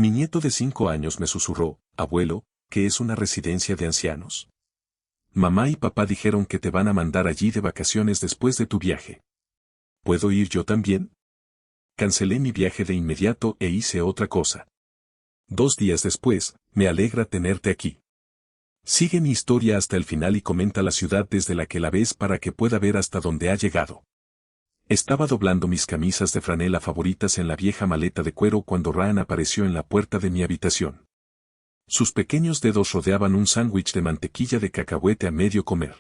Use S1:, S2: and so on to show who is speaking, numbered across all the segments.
S1: Mi nieto de 5 años me susurró, abuelo, ¿qué es una residencia de ancianos? Mamá y papá dijeron que te van a mandar allí de vacaciones después de tu viaje. ¿Puedo ir yo también? Cancelé mi viaje de inmediato e hice otra cosa. 2 días después, me alegra tenerte aquí. Sigue mi historia hasta el final y comenta la ciudad desde la que la ves para que pueda ver hasta dónde ha llegado. Estaba doblando mis camisas de franela favoritas en la vieja maleta de cuero cuando Ryan apareció en la puerta de mi habitación. Sus pequeños dedos rodeaban un sándwich de mantequilla de cacahuete a medio comer.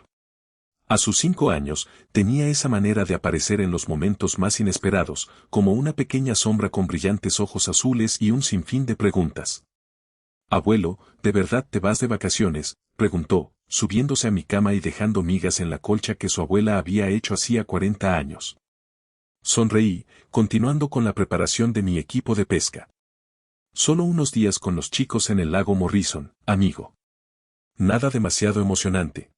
S1: A sus 5 años, tenía esa manera de aparecer en los momentos más inesperados, como una pequeña sombra con brillantes ojos azules y un sinfín de preguntas. Abuelo, ¿de verdad te vas de vacaciones?, preguntó, subiéndose a mi cama y dejando migas en la colcha que su abuela había hecho hacía 40 años. Sonreí, continuando con la preparación de mi equipo de pesca. Solo unos días con los chicos en el lago Morrison, amigo. Nada demasiado emocionante.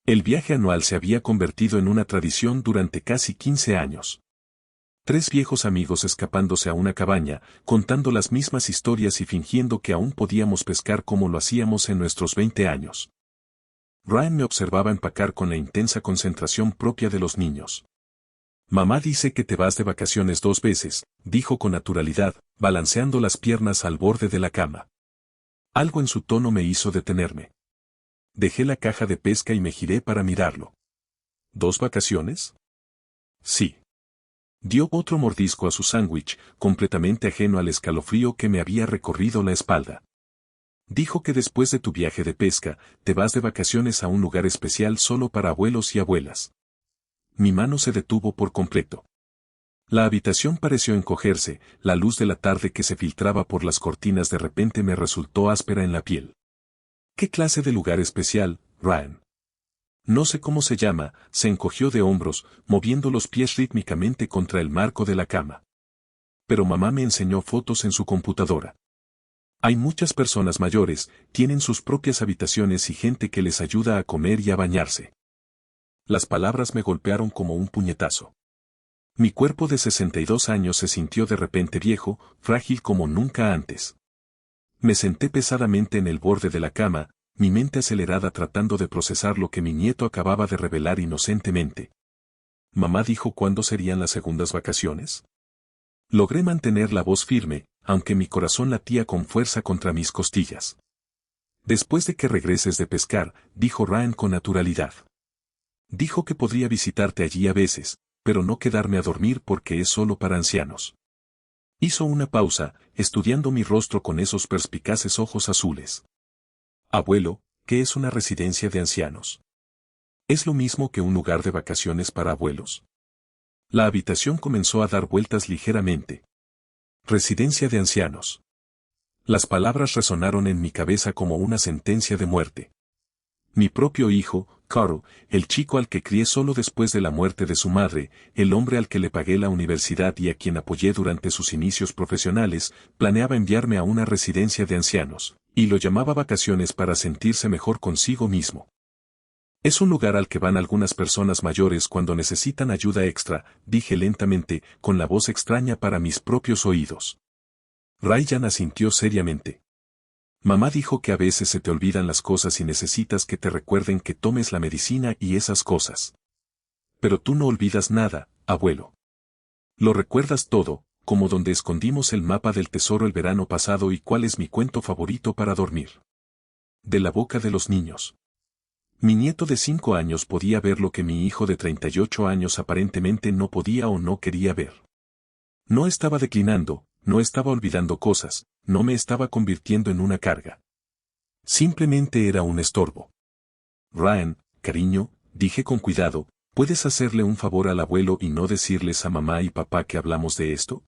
S1: El viaje anual se había convertido en una tradición durante casi 15 años. 3 viejos amigos escapándose a una cabaña, contando las mismas historias y fingiendo que aún podíamos pescar como lo hacíamos en nuestros 20 años. Ryan me observaba empacar con la intensa concentración propia de los niños. Mamá dice que te vas de vacaciones 2 veces, dijo con naturalidad, balanceando las piernas al borde de la cama. Algo en su tono me hizo detenerme. Dejé la caja de pesca y me giré para mirarlo. ¿2 vacaciones? Sí. Dio otro mordisco a su sándwich, completamente ajeno al escalofrío que me había recorrido la espalda. Dijo que después de tu viaje de pesca, te vas de vacaciones a un lugar especial solo para abuelos y abuelas. Mi mano se detuvo por completo. La habitación pareció encogerse, la luz de la tarde que se filtraba por las cortinas de repente me resultó áspera en la piel. ¿Qué clase de lugar especial, Ryan? No sé cómo se llama, se encogió de hombros, moviendo los pies rítmicamente contra el marco de la cama. Pero mamá me enseñó fotos en su computadora. Hay muchas personas mayores, tienen sus propias habitaciones y gente que les ayuda a comer y a bañarse. Las palabras me golpearon como un puñetazo. Mi cuerpo de 62 años se sintió de repente viejo, frágil como nunca antes. Me senté pesadamente en el borde de la cama, mi mente acelerada tratando de procesar lo que mi nieto acababa de revelar inocentemente. ¿Mamá dijo cuándo serían las segundas vacaciones? Logré mantener la voz firme, aunque mi corazón latía con fuerza contra mis costillas. Después de que regreses de pescar, dijo Ryan con naturalidad. Dijo que podría visitarte allí a veces, pero no quedarme a dormir porque es solo para ancianos. Hizo una pausa, estudiando mi rostro con esos perspicaces ojos azules. Abuelo, ¿qué es una residencia de ancianos? ¿Es lo mismo que un lugar de vacaciones para abuelos? La habitación comenzó a dar vueltas ligeramente. Residencia de ancianos. Las palabras resonaron en mi cabeza como una sentencia de muerte. Mi propio hijo, Carl, el chico al que crié solo después de la muerte de su madre, el hombre al que le pagué la universidad y a quien apoyé durante sus inicios profesionales, planeaba enviarme a una residencia de ancianos, y lo llamaba vacaciones para sentirse mejor consigo mismo. Es un lugar al que van algunas personas mayores cuando necesitan ayuda extra, dije lentamente, con la voz extraña para mis propios oídos. Ryan asintió seriamente. Mamá dijo que a veces se te olvidan las cosas y necesitas que te recuerden que tomes la medicina y esas cosas. Pero tú no olvidas nada, abuelo. Lo recuerdas todo, como donde escondimos el mapa del tesoro el verano pasado y cuál es mi cuento favorito para dormir. De la boca de los niños. Mi nieto de 5 años podía ver lo que mi hijo de 38 años aparentemente no podía o no quería ver. No estaba declinando, no estaba olvidando cosas, no me estaba convirtiendo en una carga. Simplemente era un estorbo. Ryan, cariño, dije con cuidado, ¿puedes hacerle un favor al abuelo y no decirles a mamá y papá que hablamos de esto?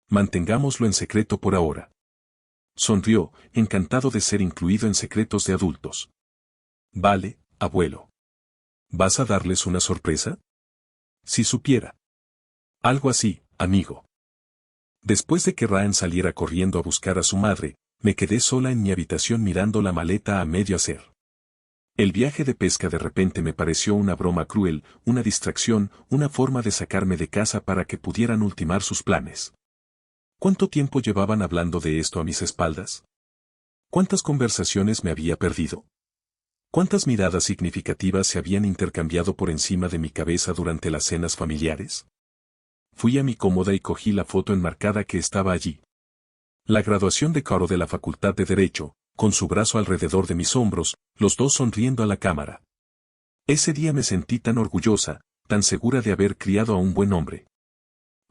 S1: Mantengámoslo en secreto por ahora. Sonrió, encantado de ser incluido en secretos de adultos. Vale, abuelo. ¿Vas a darles una sorpresa? Si supiera. Algo así, amigo. Después de que Ryan saliera corriendo a buscar a su madre, me quedé sola en mi habitación mirando la maleta a medio hacer. El viaje de pesca de repente me pareció una broma cruel, una distracción, una forma de sacarme de casa para que pudieran ultimar sus planes. ¿Cuánto tiempo llevaban hablando de esto a mis espaldas? ¿Cuántas conversaciones me había perdido? ¿Cuántas miradas significativas se habían intercambiado por encima de mi cabeza durante las cenas familiares? Fui a mi cómoda y cogí la foto enmarcada que estaba allí. La graduación de Caro de la Facultad de Derecho, con su brazo alrededor de mis hombros, los dos sonriendo a la cámara. Ese día me sentí tan orgullosa, tan segura de haber criado a un buen hombre.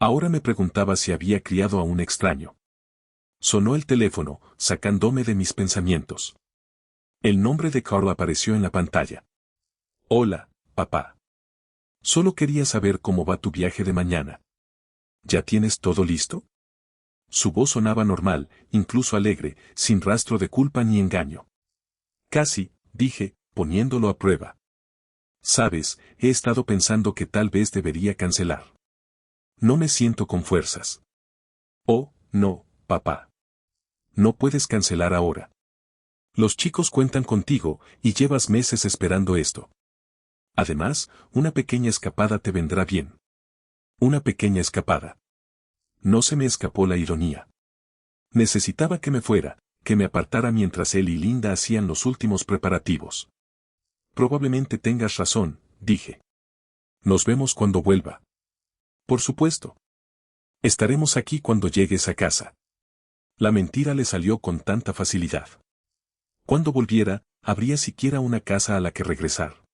S1: Ahora me preguntaba si había criado a un extraño. Sonó el teléfono, sacándome de mis pensamientos. El nombre de Caro apareció en la pantalla. Hola, papá. Solo quería saber cómo va tu viaje de mañana. ¿Ya tienes todo listo? Su voz sonaba normal, incluso alegre, sin rastro de culpa ni engaño. Casi, dije, poniéndolo a prueba. Sabes, he estado pensando que tal vez debería cancelar. No me siento con fuerzas. Oh, no, papá. No puedes cancelar ahora. Los chicos cuentan contigo, y llevas meses esperando esto. Además, una pequeña escapada te vendrá bien. Una pequeña escapada. No se me escapó la ironía. Necesitaba que me fuera, que me apartara mientras él y Linda hacían los últimos preparativos. Probablemente tengas razón, dije. Nos vemos cuando vuelva. Por supuesto. Estaremos aquí cuando llegues a casa. La mentira le salió con tanta facilidad. Cuando volviera, habría siquiera una casa a la que regresar.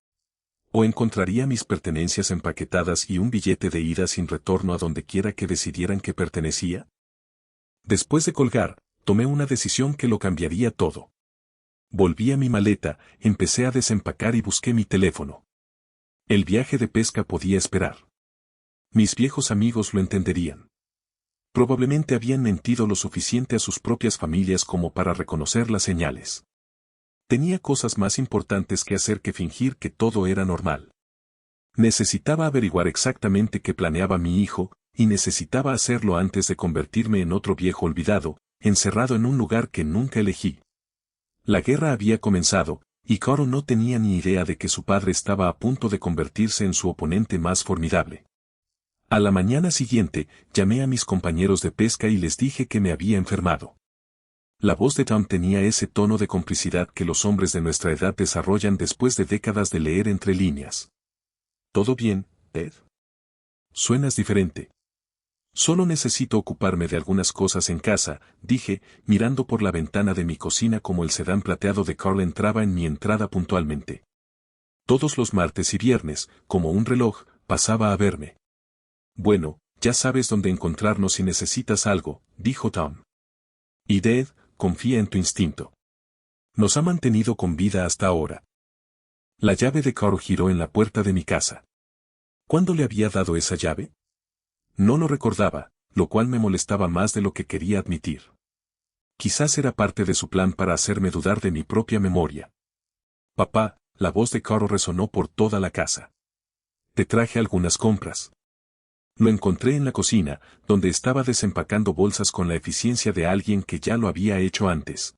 S1: O encontraría mis pertenencias empaquetadas y un billete de ida sin retorno a donde quiera que decidieran que pertenecía. Después de colgar, tomé una decisión que lo cambiaría todo. Volví a mi maleta, empecé a desempacar y busqué mi teléfono. El viaje de pesca podía esperar. Mis viejos amigos lo entenderían. Probablemente habían mentido lo suficiente a sus propias familias como para reconocer las señales. Tenía cosas más importantes que hacer que fingir que todo era normal. Necesitaba averiguar exactamente qué planeaba mi hijo, y necesitaba hacerlo antes de convertirme en otro viejo olvidado, encerrado en un lugar que nunca elegí. La guerra había comenzado, y Caro no tenía ni idea de que su padre estaba a punto de convertirse en su oponente más formidable. A la mañana siguiente, llamé a mis compañeros de pesca y les dije que me había enfermado. La voz de Tom tenía ese tono de complicidad que los hombres de nuestra edad desarrollan después de décadas de leer entre líneas. ¿Todo bien, Ted? Suenas diferente. Solo necesito ocuparme de algunas cosas en casa, dije, mirando por la ventana de mi cocina como el sedán plateado de Carl entraba en mi entrada puntualmente. Todos los martes y viernes, como un reloj, pasaba a verme. Bueno, ya sabes dónde encontrarnos si necesitas algo, dijo Tom. Y Ted, confía en tu instinto. Nos ha mantenido con vida hasta ahora. La llave de Carl giró en la puerta de mi casa. ¿Cuándo le había dado esa llave? No lo recordaba, lo cual me molestaba más de lo que quería admitir. Quizás era parte de su plan para hacerme dudar de mi propia memoria. Papá, la voz de Carl resonó por toda la casa. Te traje algunas compras. Lo encontré en la cocina, donde estaba desempacando bolsas con la eficiencia de alguien que ya lo había hecho antes.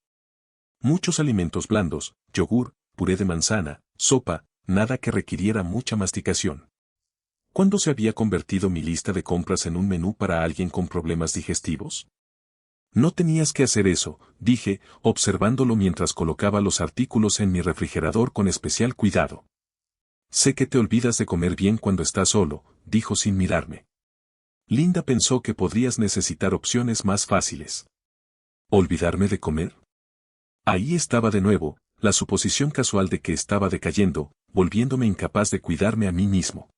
S1: Muchos alimentos blandos, yogur, puré de manzana, sopa, nada que requiriera mucha masticación. ¿Cuándo se había convertido mi lista de compras en un menú para alguien con problemas digestivos? No tenías que hacer eso, dije, observándolo mientras colocaba los artículos en mi refrigerador con especial cuidado. Sé que te olvidas de comer bien cuando estás solo, dijo sin mirarme. Linda pensó que podrías necesitar opciones más fáciles. ¿Olvidarme de comer? Ahí estaba de nuevo, la suposición casual de que estaba decayendo, volviéndome incapaz de cuidarme a mí mismo.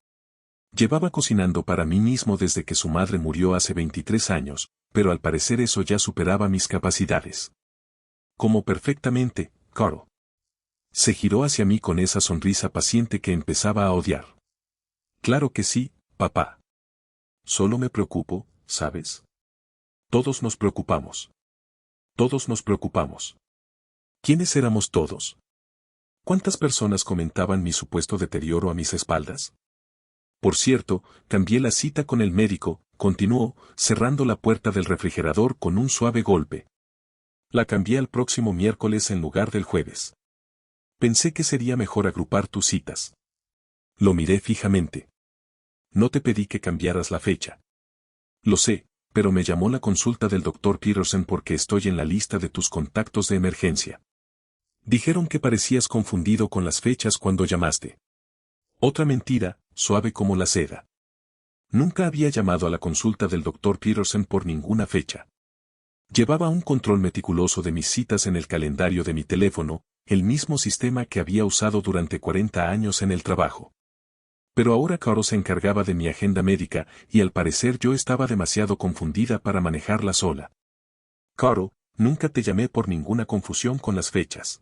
S1: Llevaba cocinando para mí mismo desde que su madre murió hace 23 años, pero al parecer eso ya superaba mis capacidades. Como perfectamente, Carl. Se giró hacia mí con esa sonrisa paciente que empezaba a odiar. Claro que sí, papá. Solo me preocupo, ¿sabes? Todos nos preocupamos. Todos nos preocupamos. ¿Quiénes éramos todos? ¿Cuántas personas comentaban mi supuesto deterioro a mis espaldas? Por cierto, cambié la cita con el médico, continuó, cerrando la puerta del refrigerador con un suave golpe. La cambié al próximo miércoles en lugar del jueves. Pensé que sería mejor agrupar tus citas. Lo miré fijamente. No te pedí que cambiaras la fecha. Lo sé, pero me llamó la consulta del doctor Peterson porque estoy en la lista de tus contactos de emergencia. Dijeron que parecías confundido con las fechas cuando llamaste. Otra mentira, suave como la seda. Nunca había llamado a la consulta del doctor Peterson por ninguna fecha. Llevaba un control meticuloso de mis citas en el calendario de mi teléfono, el mismo sistema que había usado durante 40 años en el trabajo. Pero ahora Carol se encargaba de mi agenda médica y al parecer yo estaba demasiado confundida para manejarla sola. Carol, nunca te llamé por ninguna confusión con las fechas.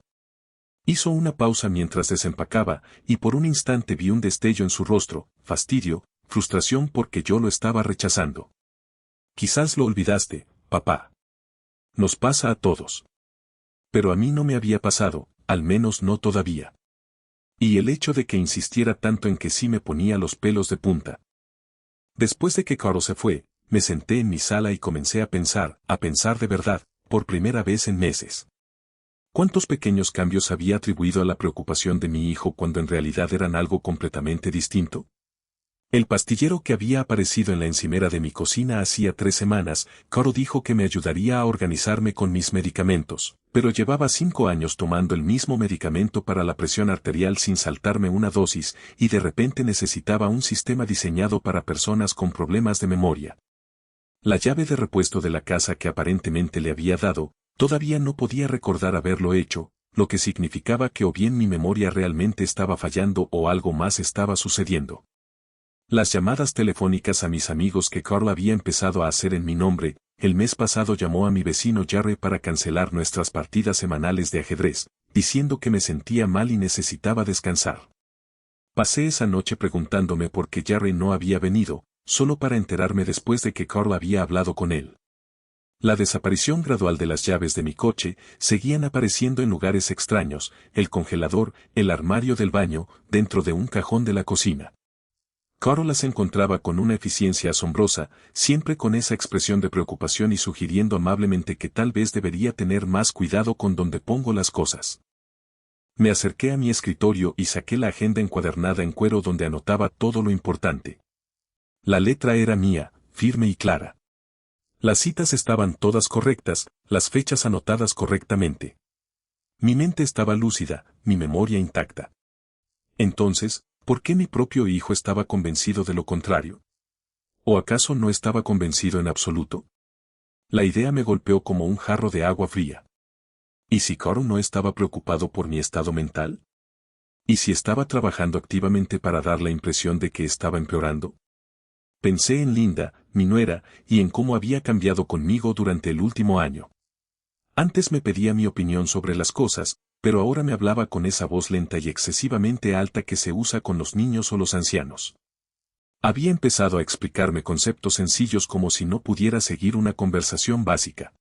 S1: Hizo una pausa mientras desempacaba y por un instante vi un destello en su rostro, fastidio, frustración porque yo lo estaba rechazando. Quizás lo olvidaste, papá. Nos pasa a todos. Pero a mí no me había pasado, al menos no todavía. Y el hecho de que insistiera tanto en que sí me ponía los pelos de punta. Después de que Carol se fue, me senté en mi sala y comencé a pensar de verdad, por primera vez en meses. ¿Cuántos pequeños cambios había atribuido a la preocupación de mi hijo cuando en realidad eran algo completamente distinto? El pastillero que había aparecido en la encimera de mi cocina hacía 3 semanas, Carol dijo que me ayudaría a organizarme con mis medicamentos, pero llevaba 5 años tomando el mismo medicamento para la presión arterial sin saltarme una dosis, y de repente necesitaba un sistema diseñado para personas con problemas de memoria. La llave de repuesto de la casa que aparentemente le había dado, todavía no podía recordar haberlo hecho, lo que significaba que o bien mi memoria realmente estaba fallando o algo más estaba sucediendo. Las llamadas telefónicas a mis amigos que Carl había empezado a hacer en mi nombre, el mes pasado llamó a mi vecino Jerry para cancelar nuestras partidas semanales de ajedrez, diciendo que me sentía mal y necesitaba descansar. Pasé esa noche preguntándome por qué Jerry no había venido, solo para enterarme después de que Carl había hablado con él. La desaparición gradual de las llaves de mi coche seguían apareciendo en lugares extraños, el congelador, el armario del baño, dentro de un cajón de la cocina. Carol las encontraba con una eficiencia asombrosa, siempre con esa expresión de preocupación y sugiriendo amablemente que tal vez debería tener más cuidado con dónde pongo las cosas. Me acerqué a mi escritorio y saqué la agenda encuadernada en cuero donde anotaba todo lo importante. La letra era mía, firme y clara. Las citas estaban todas correctas, las fechas anotadas correctamente. Mi mente estaba lúcida, mi memoria intacta. Entonces, ¿por qué mi propio hijo estaba convencido de lo contrario? ¿O acaso no estaba convencido en absoluto? La idea me golpeó como un jarro de agua fría. ¿Y si Carl no estaba preocupado por mi estado mental? ¿Y si estaba trabajando activamente para dar la impresión de que estaba empeorando? Pensé en Linda, mi nuera, y en cómo había cambiado conmigo durante el último año. Antes me pedía mi opinión sobre las cosas, pero ahora me hablaba con esa voz lenta y excesivamente alta que se usa con los niños o los ancianos. Había empezado a explicarme conceptos sencillos como si no pudiera seguir una conversación básica.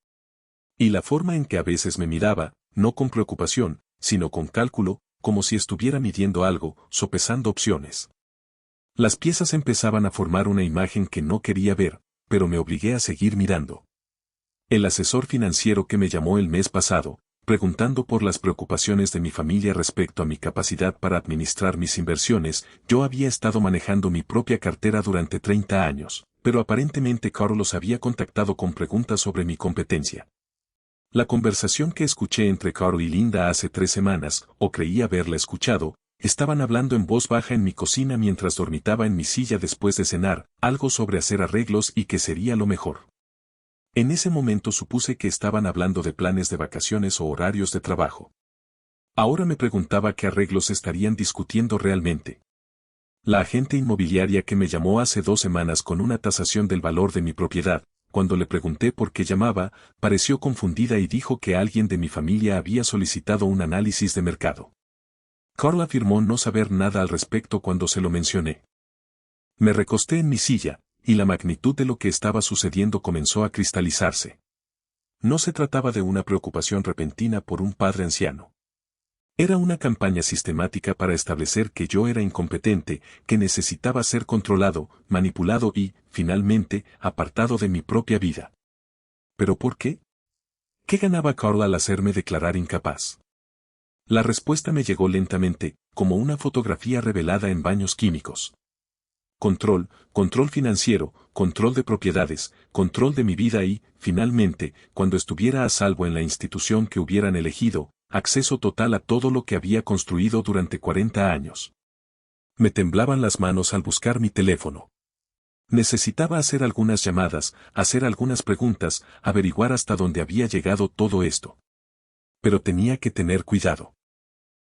S1: Y la forma en que a veces me miraba, no con preocupación, sino con cálculo, como si estuviera midiendo algo, sopesando opciones. Las piezas empezaban a formar una imagen que no quería ver, pero me obligué a seguir mirando. El asesor financiero que me llamó el mes pasado, preguntando por las preocupaciones de mi familia respecto a mi capacidad para administrar mis inversiones, yo había estado manejando mi propia cartera durante 30 años, pero aparentemente Carlos había contactado con preguntas sobre mi competencia. La conversación que escuché entre Carl y Linda hace 3 semanas, o creía haberla escuchado, estaban hablando en voz baja en mi cocina mientras dormitaba en mi silla después de cenar, algo sobre hacer arreglos y que sería lo mejor. En ese momento supuse que estaban hablando de planes de vacaciones o horarios de trabajo. Ahora me preguntaba qué arreglos estarían discutiendo realmente. La agente inmobiliaria que me llamó hace 2 semanas con una tasación del valor de mi propiedad, cuando le pregunté por qué llamaba, pareció confundida y dijo que alguien de mi familia había solicitado un análisis de mercado. Carl afirmó no saber nada al respecto cuando se lo mencioné. Me recosté en mi silla, y la magnitud de lo que estaba sucediendo comenzó a cristalizarse. No se trataba de una preocupación repentina por un padre anciano. Era una campaña sistemática para establecer que yo era incompetente, que necesitaba ser controlado, manipulado y, finalmente, apartado de mi propia vida. ¿Pero por qué? ¿Qué ganaba Carl al hacerme declarar incapaz? La respuesta me llegó lentamente, como una fotografía revelada en baños químicos. control financiero, control de propiedades, control de mi vida y, finalmente, cuando estuviera a salvo en la institución que hubieran elegido, acceso total a todo lo que había construido durante 40 años. Me temblaban las manos al buscar mi teléfono. Necesitaba hacer algunas llamadas, hacer algunas preguntas, averiguar hasta dónde había llegado todo esto. Pero tenía que tener cuidado.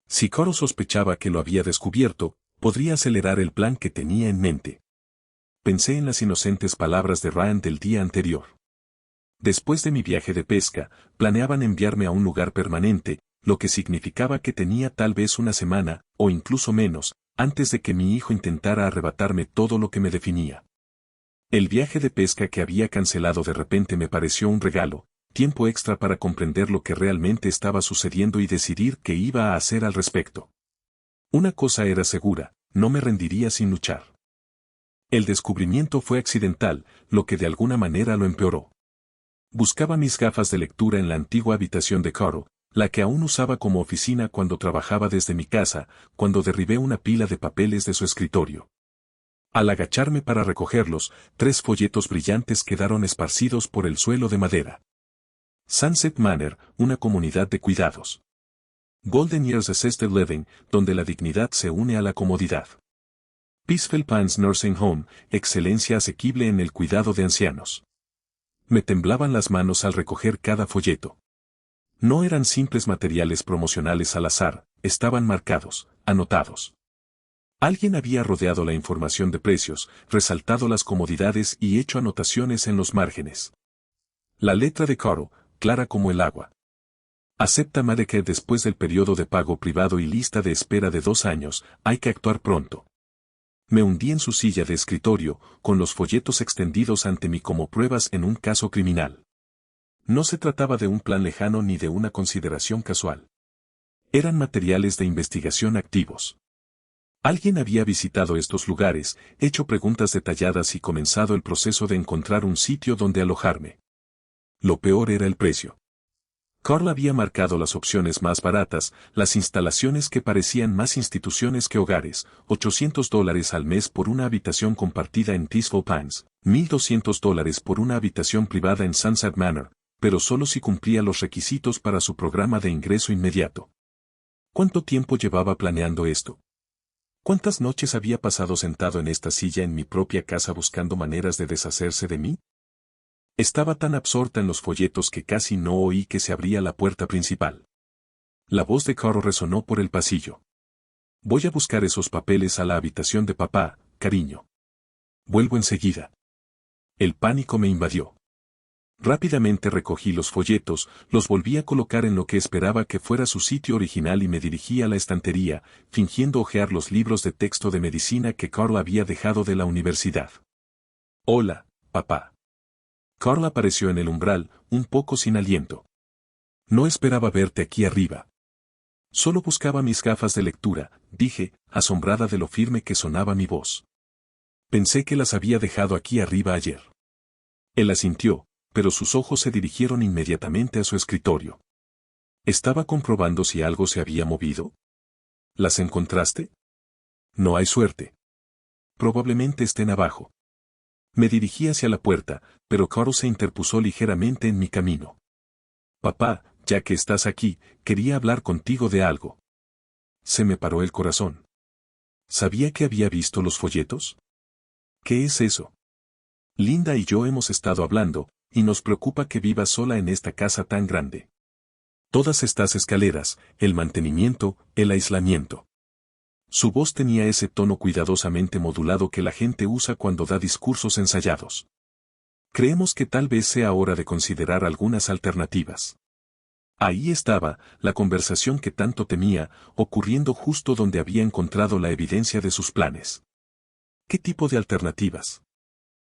S1: Si Coro sospechaba que lo había descubierto, podría acelerar el plan que tenía en mente. Pensé en las inocentes palabras de Ryan del día anterior. Después de mi viaje de pesca, planeaban enviarme a un lugar permanente, lo que significaba que tenía tal vez una semana, o incluso menos, antes de que mi hijo intentara arrebatarme todo lo que me definía. El viaje de pesca que había cancelado de repente me pareció un regalo, tiempo extra para comprender lo que realmente estaba sucediendo y decidir qué iba a hacer al respecto. Una cosa era segura, no me rendiría sin luchar. El descubrimiento fue accidental, lo que de alguna manera lo empeoró. Buscaba mis gafas de lectura en la antigua habitación de Coro, la que aún usaba como oficina cuando trabajaba desde mi casa, cuando derribé una pila de papeles de su escritorio. Al agacharme para recogerlos, 3 folletos brillantes quedaron esparcidos por el suelo de madera. Sunset Manor, una comunidad de cuidados. Golden Years Assisted Living, donde la dignidad se une a la comodidad. Peaceful Pines Nursing Home, excelencia asequible en el cuidado de ancianos. Me temblaban las manos al recoger cada folleto. No eran simples materiales promocionales al azar, estaban marcados, anotados. Alguien había rodeado la información de precios, resaltado las comodidades y hecho anotaciones en los márgenes. La letra de Coro, clara como el agua. Acepta Medicare después del periodo de pago privado y lista de espera de 2 años, hay que actuar pronto. Me hundí en su silla de escritorio, con los folletos extendidos ante mí como pruebas en un caso criminal. No se trataba de un plan lejano ni de una consideración casual. Eran materiales de investigación activos. Alguien había visitado estos lugares, hecho preguntas detalladas y comenzado el proceso de encontrar un sitio donde alojarme. Lo peor era el precio. Carl había marcado las opciones más baratas, las instalaciones que parecían más instituciones que hogares, $800 al mes por una habitación compartida en Peaceful Pines, $1,200 por una habitación privada en Sunset Manor, pero solo si cumplía los requisitos para su programa de ingreso inmediato. ¿Cuánto tiempo llevaba planeando esto? ¿Cuántas noches había pasado sentado en esta silla en mi propia casa buscando maneras de deshacerse de mí? Estaba tan absorta en los folletos que casi no oí que se abría la puerta principal. La voz de Caro resonó por el pasillo. Voy a buscar esos papeles a la habitación de papá, cariño. Vuelvo enseguida. El pánico me invadió. Rápidamente recogí los folletos, los volví a colocar en lo que esperaba que fuera su sitio original y me dirigí a la estantería, fingiendo hojear los libros de texto de medicina que Carl había dejado de la universidad. Hola, papá. Carl apareció en el umbral, un poco sin aliento. No esperaba verte aquí arriba. Solo buscaba mis gafas de lectura, dije, asombrada de lo firme que sonaba mi voz. Pensé que las había dejado aquí arriba ayer. Él asintió, pero sus ojos se dirigieron inmediatamente a su escritorio. ¿Estaba comprobando si algo se había movido? ¿Las encontraste? No hay suerte. Probablemente estén abajo. Me dirigí hacia la puerta, pero Caro se interpuso ligeramente en mi camino. Papá, ya que estás aquí, quería hablar contigo de algo. Se me paró el corazón. ¿Sabía que había visto los folletos? ¿Qué es eso? Linda y yo hemos estado hablando, y nos preocupa que vivas sola en esta casa tan grande. Todas estas escaleras, el mantenimiento, el aislamiento. Su voz tenía ese tono cuidadosamente modulado que la gente usa cuando da discursos ensayados. Creemos que tal vez sea hora de considerar algunas alternativas. Ahí estaba, la conversación que tanto temía, ocurriendo justo donde había encontrado la evidencia de sus planes. ¿Qué tipo de alternativas?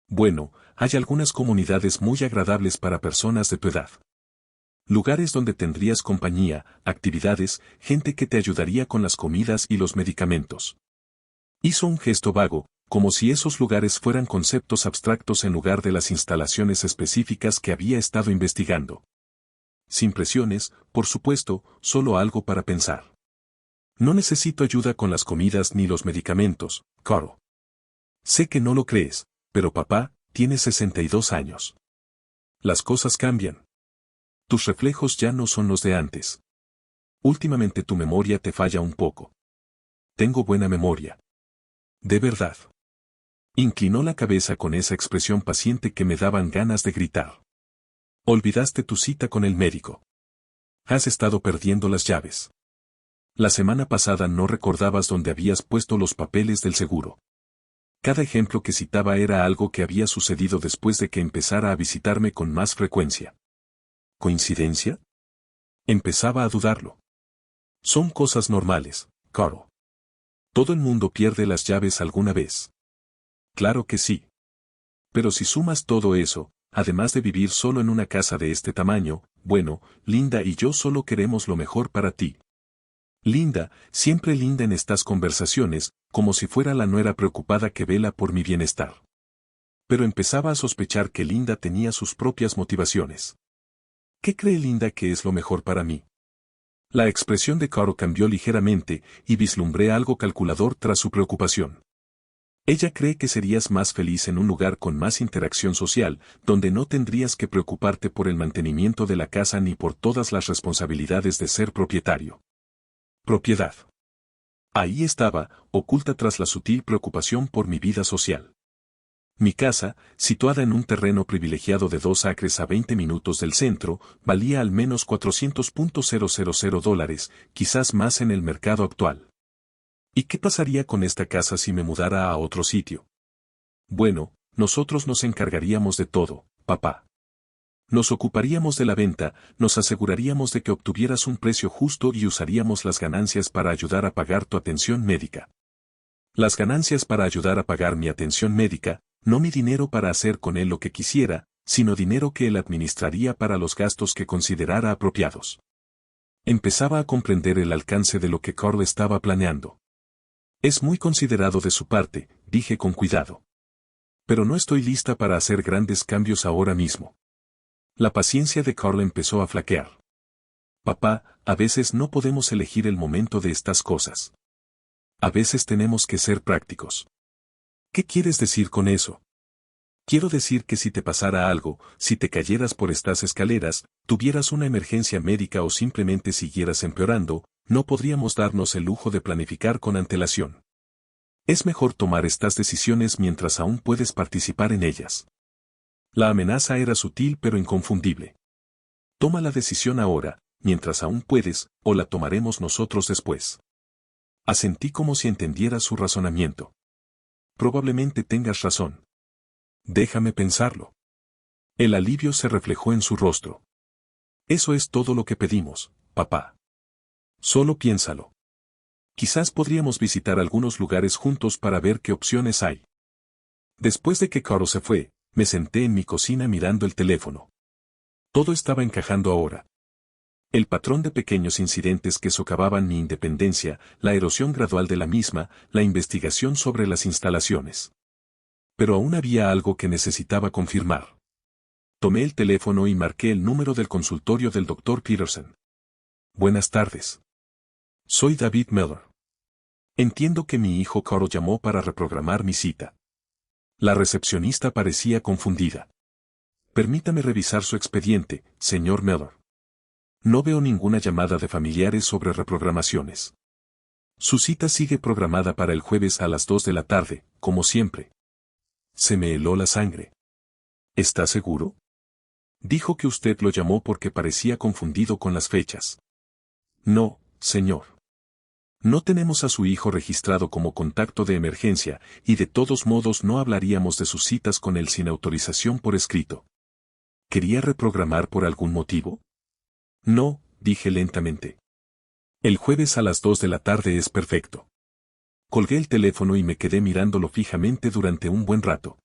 S1: Bueno, hay algunas comunidades muy agradables para personas de tu edad. Lugares donde tendrías compañía, actividades, gente que te ayudaría con las comidas y los medicamentos. Hizo un gesto vago, como si esos lugares fueran conceptos abstractos en lugar de las instalaciones específicas que había estado investigando. Sin presiones, por supuesto, solo algo para pensar. No necesito ayuda con las comidas ni los medicamentos, Caro. Sé que no lo crees, pero papá, tienes 62 años. Las cosas cambian. Tus reflejos ya no son los de antes. Últimamente tu memoria te falla un poco. Tengo buena memoria. De verdad. Inclinó la cabeza con esa expresión paciente que me daban ganas de gritar. Olvidaste tu cita con el médico. Has estado perdiendo las llaves. La semana pasada no recordabas dónde habías puesto los papeles del seguro. Cada ejemplo que citaba era algo que había sucedido después de que empezara a visitarme con más frecuencia. ¿Coincidencia? Empezaba a dudarlo. Son cosas normales, Carl. Todo el mundo pierde las llaves alguna vez. Claro que sí. Pero si sumas todo eso, además de vivir solo en una casa de este tamaño, bueno, Linda y yo solo queremos lo mejor para ti. Linda, siempre linda en estas conversaciones, como si fuera la nuera preocupada que vela por mi bienestar. Pero empezaba a sospechar que Linda tenía sus propias motivaciones. ¿Qué cree Linda que es lo mejor para mí? La expresión de Caro cambió ligeramente y vislumbré algo calculador tras su preocupación. Ella cree que serías más feliz en un lugar con más interacción social, donde no tendrías que preocuparte por el mantenimiento de la casa ni por todas las responsabilidades de ser propietario. Propiedad. Ahí estaba, oculta tras la sutil preocupación por mi vida social. Mi casa, situada en un terreno privilegiado de 2 acres a 20 minutos del centro, valía al menos $400,000, quizás más en el mercado actual. ¿Y qué pasaría con esta casa si me mudara a otro sitio? Bueno, nosotros nos encargaríamos de todo, papá. Nos ocuparíamos de la venta, nos aseguraríamos de que obtuvieras un precio justo y usaríamos las ganancias para ayudar a pagar tu atención médica. Las ganancias para ayudar a pagar mi atención médica, no mi dinero para hacer con él lo que quisiera, sino dinero que él administraría para los gastos que considerara apropiados. Empezaba a comprender el alcance de lo que Carl estaba planeando. Es muy considerado de su parte, dije con cuidado. Pero no estoy lista para hacer grandes cambios ahora mismo. La paciencia de Carl empezó a flaquear. Papá, a veces no podemos elegir el momento de estas cosas. A veces tenemos que ser prácticos. ¿Qué quieres decir con eso? Quiero decir que si te pasara algo, si te cayeras por estas escaleras, tuvieras una emergencia médica o simplemente siguieras empeorando, no podríamos darnos el lujo de planificar con antelación. Es mejor tomar estas decisiones mientras aún puedes participar en ellas. La amenaza era sutil pero inconfundible. Toma la decisión ahora, mientras aún puedes, o la tomaremos nosotros después. Asentí como si entendiera su razonamiento. Probablemente tengas razón. Déjame pensarlo. El alivio se reflejó en su rostro. Eso es todo lo que pedimos, papá. Solo piénsalo. Quizás podríamos visitar algunos lugares juntos para ver qué opciones hay. Después de que Caro se fue, me senté en mi cocina mirando el teléfono. Todo estaba encajando ahora. El patrón de pequeños incidentes que socavaban mi independencia, la erosión gradual de la misma, la investigación sobre las instalaciones. Pero aún había algo que necesitaba confirmar. Tomé el teléfono y marqué el número del consultorio del Dr. Peterson. Buenas tardes. Soy David Miller. Entiendo que mi hijo Carl llamó para reprogramar mi cita. La recepcionista parecía confundida. Permítame revisar su expediente, señor Miller. No veo ninguna llamada de familiares sobre reprogramaciones. Su cita sigue programada para el jueves a las 2 de la tarde, como siempre. Se me heló la sangre. ¿Está seguro? Dijo que usted lo llamó porque parecía confundido con las fechas. No, señor. No tenemos a su hijo registrado como contacto de emergencia, y de todos modos no hablaríamos de sus citas con él sin autorización por escrito. ¿Quería reprogramar por algún motivo? No, dije lentamente. El jueves a las 2 de la tarde es perfecto. Colgué el teléfono y me quedé mirándolo fijamente durante un buen rato.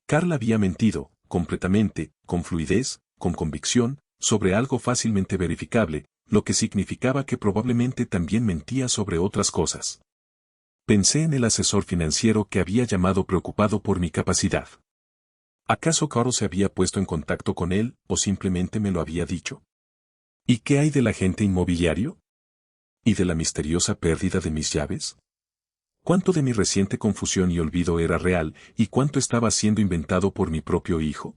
S1: Carl había mentido, completamente, con fluidez, con convicción, sobre algo fácilmente verificable, lo que significaba que probablemente también mentía sobre otras cosas. Pensé en el asesor financiero que había llamado preocupado por mi capacidad. ¿Acaso Carl se había puesto en contacto con él, o simplemente me lo había dicho? ¿Y qué hay del agente inmobiliario? ¿Y de la misteriosa pérdida de mis llaves? ¿Cuánto de mi reciente confusión y olvido era real y cuánto estaba siendo inventado por mi propio hijo?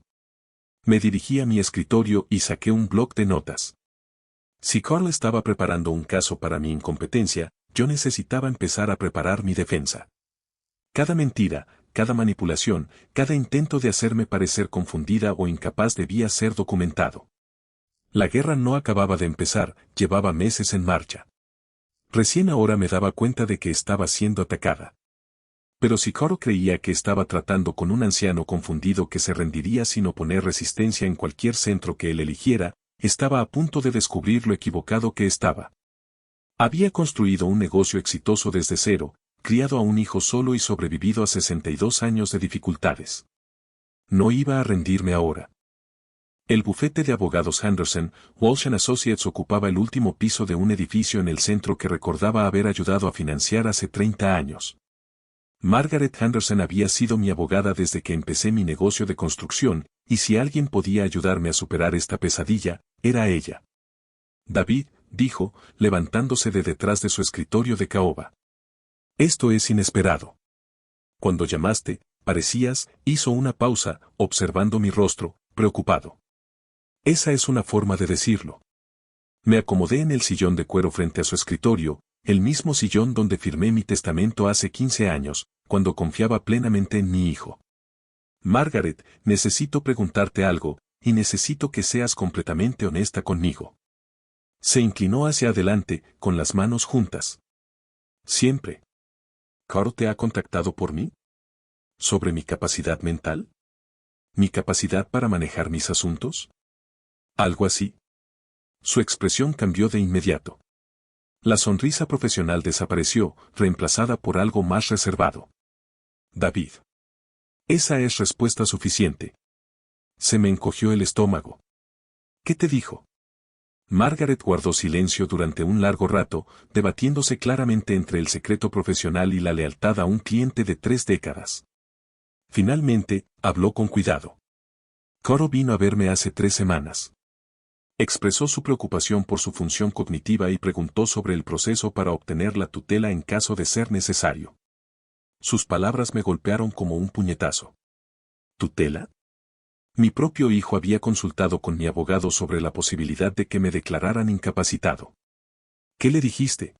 S1: Me dirigí a mi escritorio y saqué un bloc de notas. Si Carl estaba preparando un caso para mi incompetencia, yo necesitaba empezar a preparar mi defensa. Cada mentira, cada manipulación, cada intento de hacerme parecer confundida o incapaz debía ser documentado. La guerra no acababa de empezar, llevaba meses en marcha. Recién ahora me daba cuenta de que estaba siendo atacada. Pero si Coro creía que estaba tratando con un anciano confundido que se rendiría sin oponer resistencia en cualquier centro que él eligiera, estaba a punto de descubrir lo equivocado que estaba. Había construido un negocio exitoso desde cero, criado a un hijo solo y sobrevivido a 62 años de dificultades. No iba a rendirme ahora. El bufete de abogados Henderson, Walsh & Associates ocupaba el último piso de un edificio en el centro que recordaba haber ayudado a financiar hace 30 años. Margaret Henderson había sido mi abogada desde que empecé mi negocio de construcción, y si alguien podía ayudarme a superar esta pesadilla, era ella. David, dijo, levantándose de detrás de su escritorio de caoba. Esto es inesperado. Cuando llamaste, parecías, hizo una pausa, observando mi rostro, preocupado. Esa es una forma de decirlo. Me acomodé en el sillón de cuero frente a su escritorio, el mismo sillón donde firmé mi testamento hace 15 años, cuando confiaba plenamente en mi hijo. Margaret, necesito preguntarte algo, y necesito que seas completamente honesta conmigo. Se inclinó hacia adelante, con las manos juntas. Siempre. ¿Carl te ha contactado por mí? ¿Sobre mi capacidad mental? ¿Mi capacidad para manejar mis asuntos? ¿Algo así? Su expresión cambió de inmediato. La sonrisa profesional desapareció, reemplazada por algo más reservado. David. Esa es respuesta suficiente. Se me encogió el estómago. ¿Qué te dijo? Margaret guardó silencio durante un largo rato, debatiéndose claramente entre el secreto profesional y la lealtad a un cliente de 3 décadas. Finalmente, habló con cuidado. Coro vino a verme hace 3 semanas. Expresó su preocupación por su función cognitiva y preguntó sobre el proceso para obtener la tutela en caso de ser necesario. Sus palabras me golpearon como un puñetazo. ¿Tutela? Mi propio hijo había consultado con mi abogado sobre la posibilidad de que me declararan incapacitado. ¿Qué le dijiste?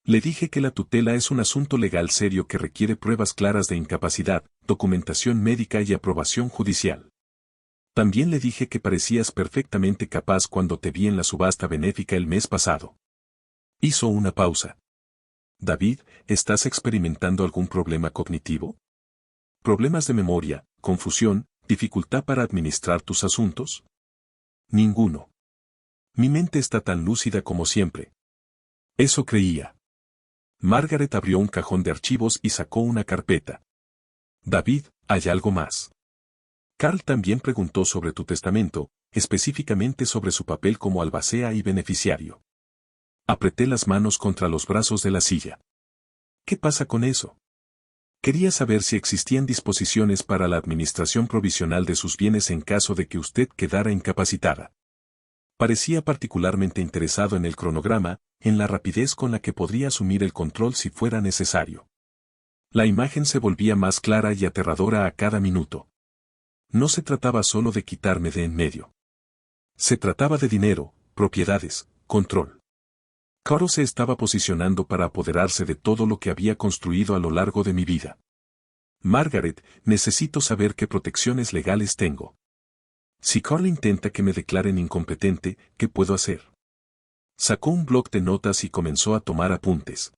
S1: Le dije que la tutela es un asunto legal serio que requiere pruebas claras de incapacidad, documentación médica y aprobación judicial. También le dije que parecías perfectamente capaz cuando te vi en la subasta benéfica el mes pasado. Hizo una pausa. David, ¿estás experimentando algún problema cognitivo? ¿Problemas de memoria, confusión, dificultad para administrar tus asuntos? Ninguno. Mi mente está tan lúcida como siempre. Eso creía. Margaret abrió un cajón de archivos y sacó una carpeta. David, ¿hay algo más? Carl también preguntó sobre tu testamento, específicamente sobre su papel como albacea y beneficiario. Apreté las manos contra los brazos de la silla. ¿Qué pasa con eso? Quería saber si existían disposiciones para la administración provisional de sus bienes en caso de que usted quedara incapacitada. Parecía particularmente interesado en el cronograma, en la rapidez con la que podría asumir el control si fuera necesario. La imagen se volvía más clara y aterradora a cada minuto. No se trataba solo de quitarme de en medio. Se trataba de dinero, propiedades, control. Coro se estaba posicionando para apoderarse de todo lo que había construido a lo largo de mi vida. Margaret, necesito saber qué protecciones legales tengo. Si Carl intenta que me declaren incompetente, ¿qué puedo hacer? Sacó un bloc de notas y comenzó a tomar apuntes.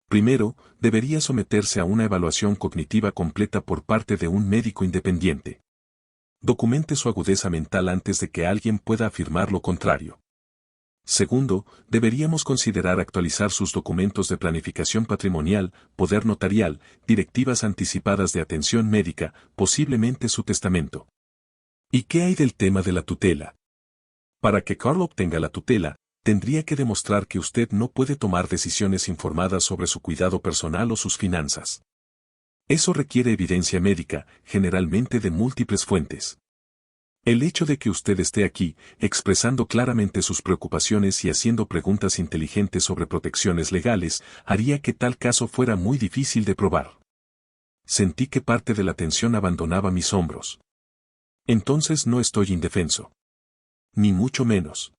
S1: Primero, debería someterse a una evaluación cognitiva completa por parte de un médico independiente. Documente su agudeza mental antes de que alguien pueda afirmar lo contrario. Segundo, deberíamos considerar actualizar sus documentos de planificación patrimonial, poder notarial, directivas anticipadas de atención médica, posiblemente su testamento. ¿Y qué hay del tema de la tutela? Para que Carl obtenga la tutela, tendría que demostrar que usted no puede tomar decisiones informadas sobre su cuidado personal o sus finanzas. Eso requiere evidencia médica, generalmente de múltiples fuentes. El hecho de que usted esté aquí, expresando claramente sus preocupaciones y haciendo preguntas inteligentes sobre protecciones legales, haría que tal caso fuera muy difícil de probar. Sentí que parte de la tensión abandonaba mis hombros. Entonces no estoy indefenso. Ni mucho menos.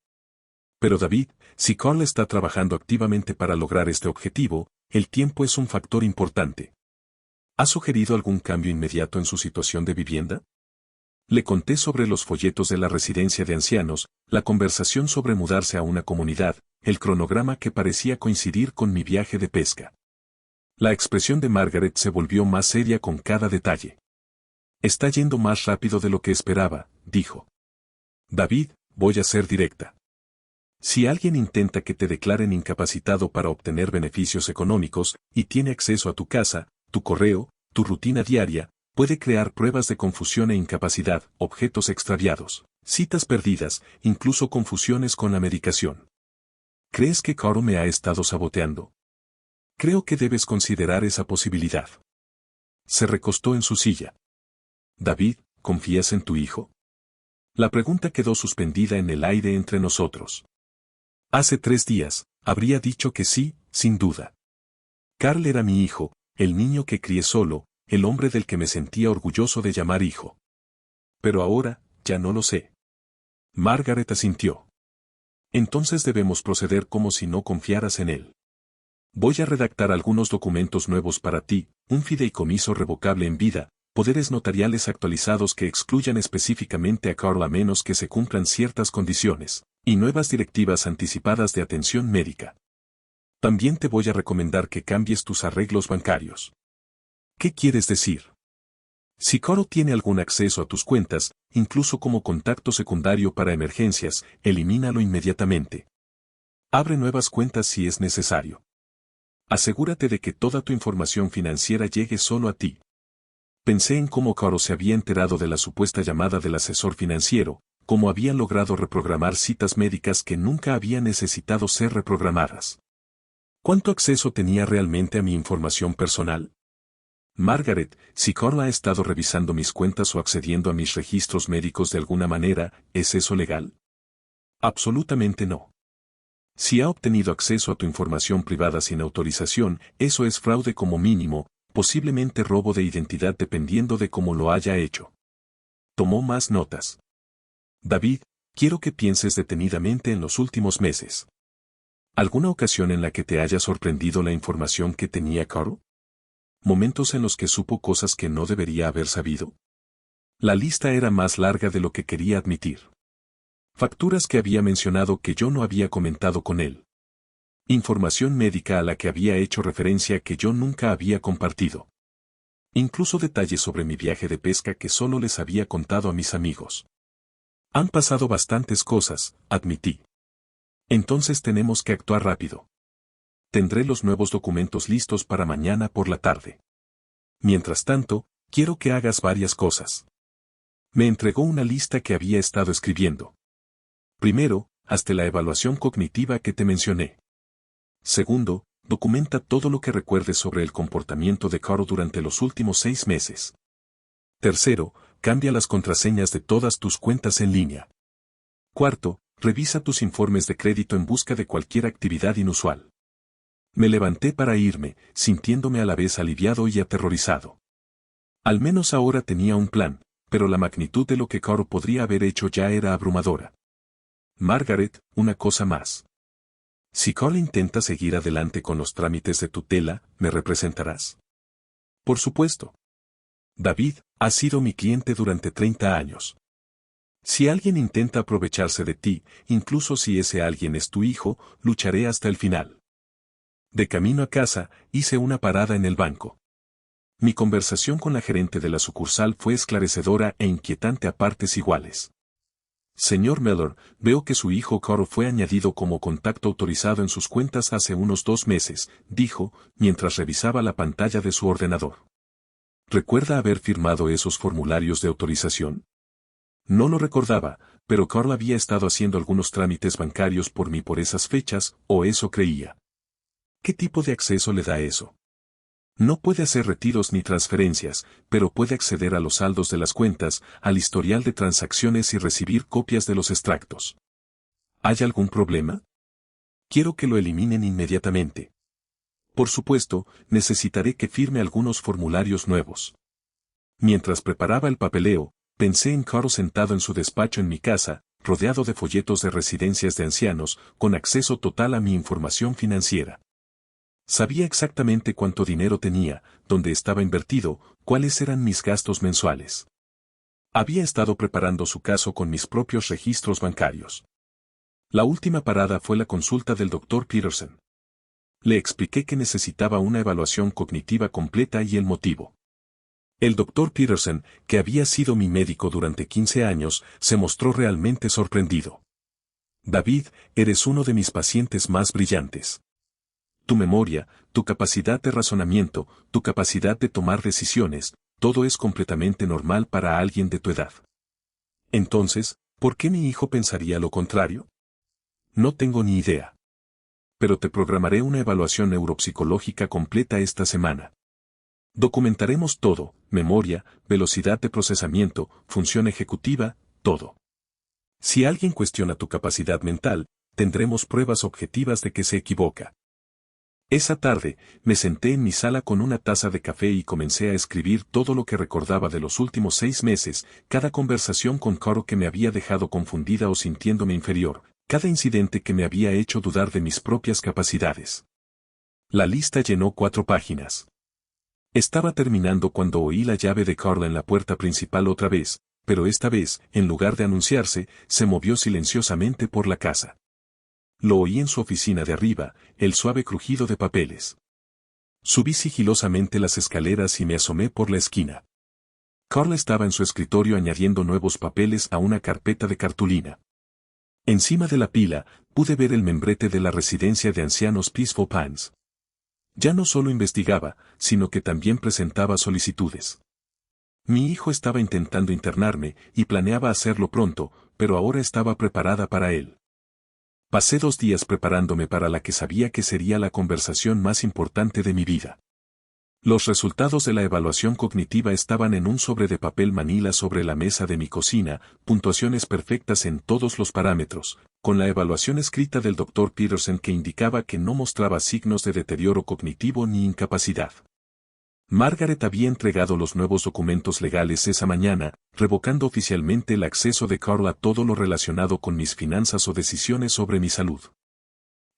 S1: Pero David, si Carl está trabajando activamente para lograr este objetivo, el tiempo es un factor importante. ¿Ha sugerido algún cambio inmediato en su situación de vivienda? Le conté sobre los folletos de la residencia de ancianos, la conversación sobre mudarse a una comunidad, el cronograma que parecía coincidir con mi viaje de pesca. La expresión de Margaret se volvió más seria con cada detalle. Está yendo más rápido de lo que esperaba, dijo. David, voy a ser directa. Si alguien intenta que te declaren incapacitado para obtener beneficios económicos, y tiene acceso a tu casa, tu correo, tu rutina diaria, puede crear pruebas de confusión e incapacidad, objetos extraviados, citas perdidas, incluso confusiones con la medicación. ¿Crees que Caro me ha estado saboteando? Creo que debes considerar esa posibilidad. Se recostó en su silla. David, ¿confías en tu hijo? La pregunta quedó suspendida en el aire entre nosotros. Hace 3 días, habría dicho que sí, sin duda. Carl era mi hijo, el niño que crié solo, el hombre del que me sentía orgulloso de llamar hijo. Pero ahora, ya no lo sé. Margaret asintió. Entonces debemos proceder como si no confiaras en él. Voy a redactar algunos documentos nuevos para ti, un fideicomiso revocable en vida, poderes notariales actualizados que excluyan específicamente a Carl a menos que se cumplan ciertas condiciones, y nuevas directivas anticipadas de atención médica. También te voy a recomendar que cambies tus arreglos bancarios. ¿Qué quieres decir? Si Caro tiene algún acceso a tus cuentas, incluso como contacto secundario para emergencias, elimínalo inmediatamente. Abre nuevas cuentas si es necesario. Asegúrate de que toda tu información financiera llegue solo a ti. Pensé en cómo Caro se había enterado de la supuesta llamada del asesor financiero, cómo había logrado reprogramar citas médicas que nunca habían necesitado ser reprogramadas. ¿Cuánto acceso tenía realmente a mi información personal? Margaret, si Carl ha estado revisando mis cuentas o accediendo a mis registros médicos de alguna manera, ¿es eso legal? Absolutamente no. Si ha obtenido acceso a tu información privada sin autorización, eso es fraude como mínimo, posiblemente robo de identidad dependiendo de cómo lo haya hecho. Tomó más notas. David, quiero que pienses detenidamente en los últimos meses. ¿Alguna ocasión en la que te haya sorprendido la información que tenía Carl? ¿Momentos en los que supo cosas que no debería haber sabido? La lista era más larga de lo que quería admitir. Facturas que había mencionado que yo no había comentado con él. Información médica a la que había hecho referencia que yo nunca había compartido. Incluso detalles sobre mi viaje de pesca que solo les había contado a mis amigos. Han pasado bastantes cosas, admití. Entonces tenemos que actuar rápido. Tendré los nuevos documentos listos para mañana por la tarde. Mientras tanto, quiero que hagas varias cosas. Me entregó una lista que había estado escribiendo. Primero, hazte la evaluación cognitiva que te mencioné. Segundo, documenta todo lo que recuerdes sobre el comportamiento de Carl durante los últimos 6 meses. Tercero, cambia las contraseñas de todas tus cuentas en línea. Cuarto, revisa tus informes de crédito en busca de cualquier actividad inusual. Me levanté para irme, sintiéndome a la vez aliviado y aterrorizado. Al menos ahora tenía un plan, pero la magnitud de lo que Carl podría haber hecho ya era abrumadora. Margaret, una cosa más. Si Carl intenta seguir adelante con los trámites de tutela, ¿me representarás? Por supuesto. David, has sido mi cliente durante 30 años. Si alguien intenta aprovecharse de ti, incluso si ese alguien es tu hijo, lucharé hasta el final. De camino a casa, hice una parada en el banco. Mi conversación con la gerente de la sucursal fue esclarecedora e inquietante a partes iguales. Señor Miller, veo que su hijo Carl fue añadido como contacto autorizado en sus cuentas hace unos 2 meses, dijo, mientras revisaba la pantalla de su ordenador. ¿Recuerda haber firmado esos formularios de autorización? No lo recordaba, pero Carl había estado haciendo algunos trámites bancarios por mí por esas fechas, o eso creía. ¿Qué tipo de acceso le da eso? No puede hacer retiros ni transferencias, pero puede acceder a los saldos de las cuentas, al historial de transacciones y recibir copias de los extractos. ¿Hay algún problema? Quiero que lo eliminen inmediatamente. Por supuesto, necesitaré que firme algunos formularios nuevos. Mientras preparaba el papeleo, pensé en Carl sentado en su despacho en mi casa, rodeado de folletos de residencias de ancianos, con acceso total a mi información financiera. Sabía exactamente cuánto dinero tenía, dónde estaba invertido, cuáles eran mis gastos mensuales. Había estado preparando su caso con mis propios registros bancarios. La última parada fue la consulta del Dr. Peterson. Le expliqué que necesitaba una evaluación cognitiva completa y el motivo. El Dr. Peterson, que había sido mi médico durante 15 años, se mostró realmente sorprendido. David, eres uno de mis pacientes más brillantes. Tu memoria, tu capacidad de razonamiento, tu capacidad de tomar decisiones, todo es completamente normal para alguien de tu edad. Entonces, ¿por qué mi hijo pensaría lo contrario? No tengo ni idea. Pero te programaré una evaluación neuropsicológica completa esta semana. Documentaremos todo, memoria, velocidad de procesamiento, función ejecutiva, todo. Si alguien cuestiona tu capacidad mental, tendremos pruebas objetivas de que se equivoca. Esa tarde, me senté en mi sala con una taza de café y comencé a escribir todo lo que recordaba de los últimos 6 meses, cada conversación con Caro que me había dejado confundida o sintiéndome inferior, cada incidente que me había hecho dudar de mis propias capacidades. La lista llenó 4 páginas. Estaba terminando cuando oí la llave de Carl en la puerta principal otra vez, pero esta vez, en lugar de anunciarse, se movió silenciosamente por la casa. Lo oí en su oficina de arriba, el suave crujido de papeles. Subí sigilosamente las escaleras y me asomé por la esquina. Carl estaba en su escritorio añadiendo nuevos papeles a una carpeta de cartulina. Encima de la pila, pude ver el membrete de la residencia de ancianos Peaceful Pines. Ya no solo investigaba, sino que también presentaba solicitudes. Mi hijo estaba intentando internarme y planeaba hacerlo pronto, pero ahora estaba preparada para él. Pasé 2 días preparándome para la que sabía que sería la conversación más importante de mi vida. Los resultados de la evaluación cognitiva estaban en un sobre de papel manila sobre la mesa de mi cocina, puntuaciones perfectas en todos los parámetros, con la evaluación escrita del Dr. Peterson que indicaba que no mostraba signos de deterioro cognitivo ni incapacidad. Margaret había entregado los nuevos documentos legales esa mañana, revocando oficialmente el acceso de Carl a todo lo relacionado con mis finanzas o decisiones sobre mi salud.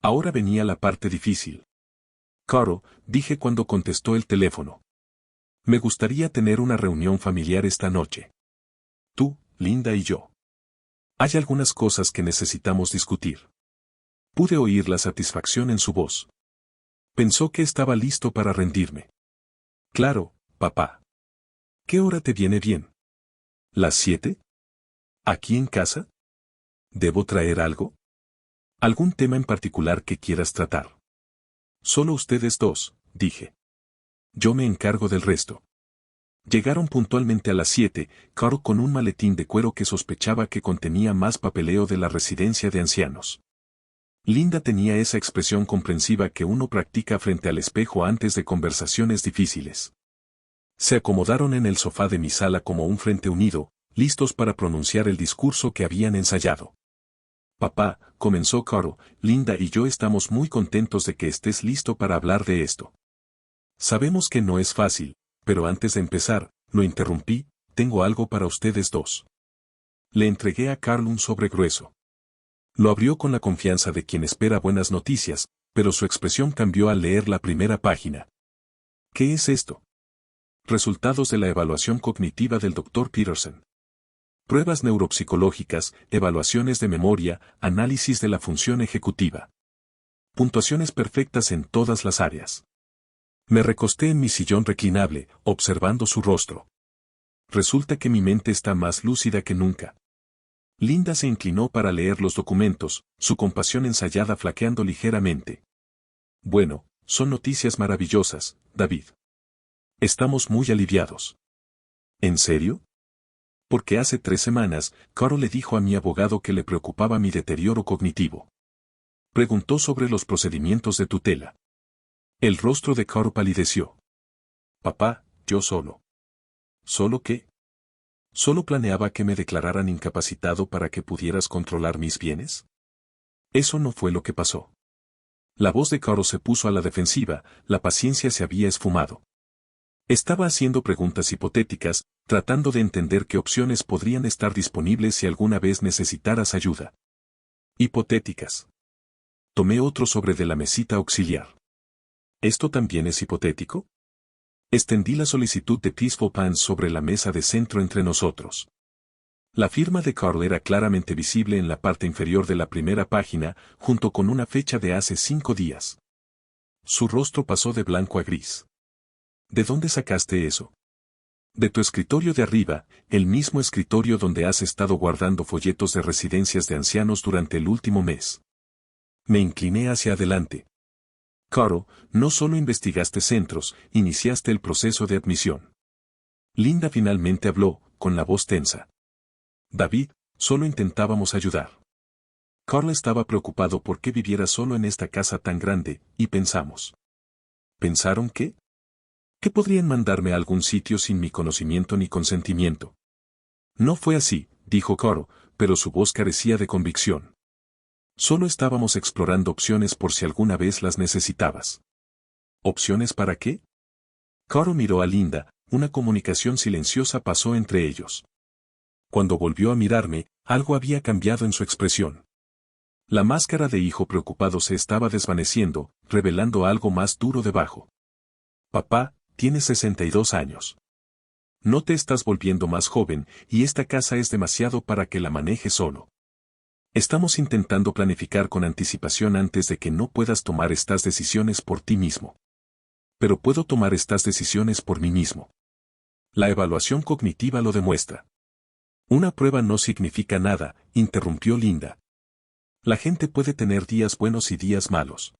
S1: Ahora venía la parte difícil. Carl, dije cuando contestó el teléfono. Me gustaría tener una reunión familiar esta noche. Tú, Linda y yo. Hay algunas cosas que necesitamos discutir. Pude oír la satisfacción en su voz. Pensó que estaba listo para rendirme. Claro, papá. ¿Qué hora te viene bien? ¿Las 7? ¿Aquí en casa? ¿Debo traer algo? ¿Algún tema en particular que quieras tratar? Solo ustedes dos, dije. Yo me encargo del resto. Llegaron puntualmente a las 7, Carl con un maletín de cuero que sospechaba que contenía más papeleo de la residencia de ancianos. Linda tenía esa expresión comprensiva que uno practica frente al espejo antes de conversaciones difíciles. Se acomodaron en el sofá de mi sala como un frente unido, listos para pronunciar el discurso que habían ensayado. Papá, comenzó Carl, Linda y yo estamos muy contentos de que estés listo para hablar de esto. Sabemos que no es fácil, pero antes de empezar, lo interrumpí, tengo algo para ustedes dos. Le entregué a Carl un sobre grueso. Lo abrió con la confianza de quien espera buenas noticias, pero su expresión cambió al leer la primera página. ¿Qué es esto? Resultados de la evaluación cognitiva del Dr. Peterson. Pruebas neuropsicológicas, evaluaciones de memoria, análisis de la función ejecutiva. Puntuaciones perfectas en todas las áreas. Me recosté en mi sillón reclinable, observando su rostro. Resulta que mi mente está más lúcida que nunca. Linda se inclinó para leer los documentos, su compasión ensayada flaqueando ligeramente. Bueno, son noticias maravillosas, David. Estamos muy aliviados. ¿En serio? Porque hace 3 semanas, Carl le dijo a mi abogado que le preocupaba mi deterioro cognitivo. Preguntó sobre los procedimientos de tutela. El rostro de Carl palideció. Papá, yo solo. ¿Solo qué? ¿Solo planeaba que me declararan incapacitado para que pudieras controlar mis bienes? Eso no fue lo que pasó. La voz de Caro se puso a la defensiva, la paciencia se había esfumado. Estaba haciendo preguntas hipotéticas, tratando de entender qué opciones podrían estar disponibles si alguna vez necesitaras ayuda. Hipotéticas. Tomé otro sobre de la mesita auxiliar. ¿Esto también es hipotético? Extendí la solicitud de Peaceful Pants sobre la mesa de centro entre nosotros. La firma de Carl era claramente visible en la parte inferior de la primera página, junto con una fecha de hace 5 días. Su rostro pasó de blanco a gris. ¿De dónde sacaste eso? De tu escritorio de arriba, el mismo escritorio donde has estado guardando folletos de residencias de ancianos durante el último mes. Me incliné hacia adelante. Caro, no solo investigaste centros, iniciaste el proceso de admisión. Linda finalmente habló, con la voz tensa. David, solo intentábamos ayudar. Carl estaba preocupado por qué viviera solo en esta casa tan grande, y pensamos. ¿Pensaron qué? ¿Que podrían mandarme a algún sitio sin mi conocimiento ni consentimiento? No fue así, dijo Caro, pero su voz carecía de convicción. Solo estábamos explorando opciones por si alguna vez las necesitabas. ¿Opciones para qué? Caro miró a Linda, una comunicación silenciosa pasó entre ellos. Cuando volvió a mirarme, algo había cambiado en su expresión. La máscara de hijo preocupado se estaba desvaneciendo, revelando algo más duro debajo. Papá, tienes 62 años. No te estás volviendo más joven, y esta casa es demasiado para que la manejes solo. Estamos intentando planificar con anticipación antes de que no puedas tomar estas decisiones por ti mismo. Pero puedo tomar estas decisiones por mí mismo. La evaluación cognitiva lo demuestra. Una prueba no significa nada, interrumpió Linda. La gente puede tener días buenos y días malos.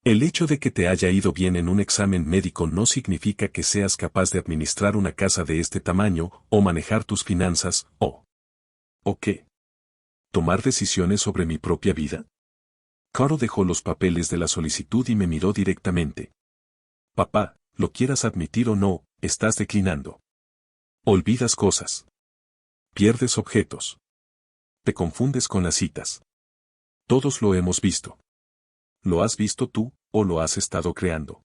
S1: El hecho de que te haya ido bien en un examen médico no significa que seas capaz de administrar una casa de este tamaño, o manejar tus finanzas, ¿O qué? ¿Tomar decisiones sobre mi propia vida? Caro dejó los papeles de la solicitud y me miró directamente. Papá, lo quieras admitir o no, estás declinando. Olvidas cosas. Pierdes objetos. Te confundes con las citas. Todos lo hemos visto. ¿Lo has visto tú, o lo has estado creando?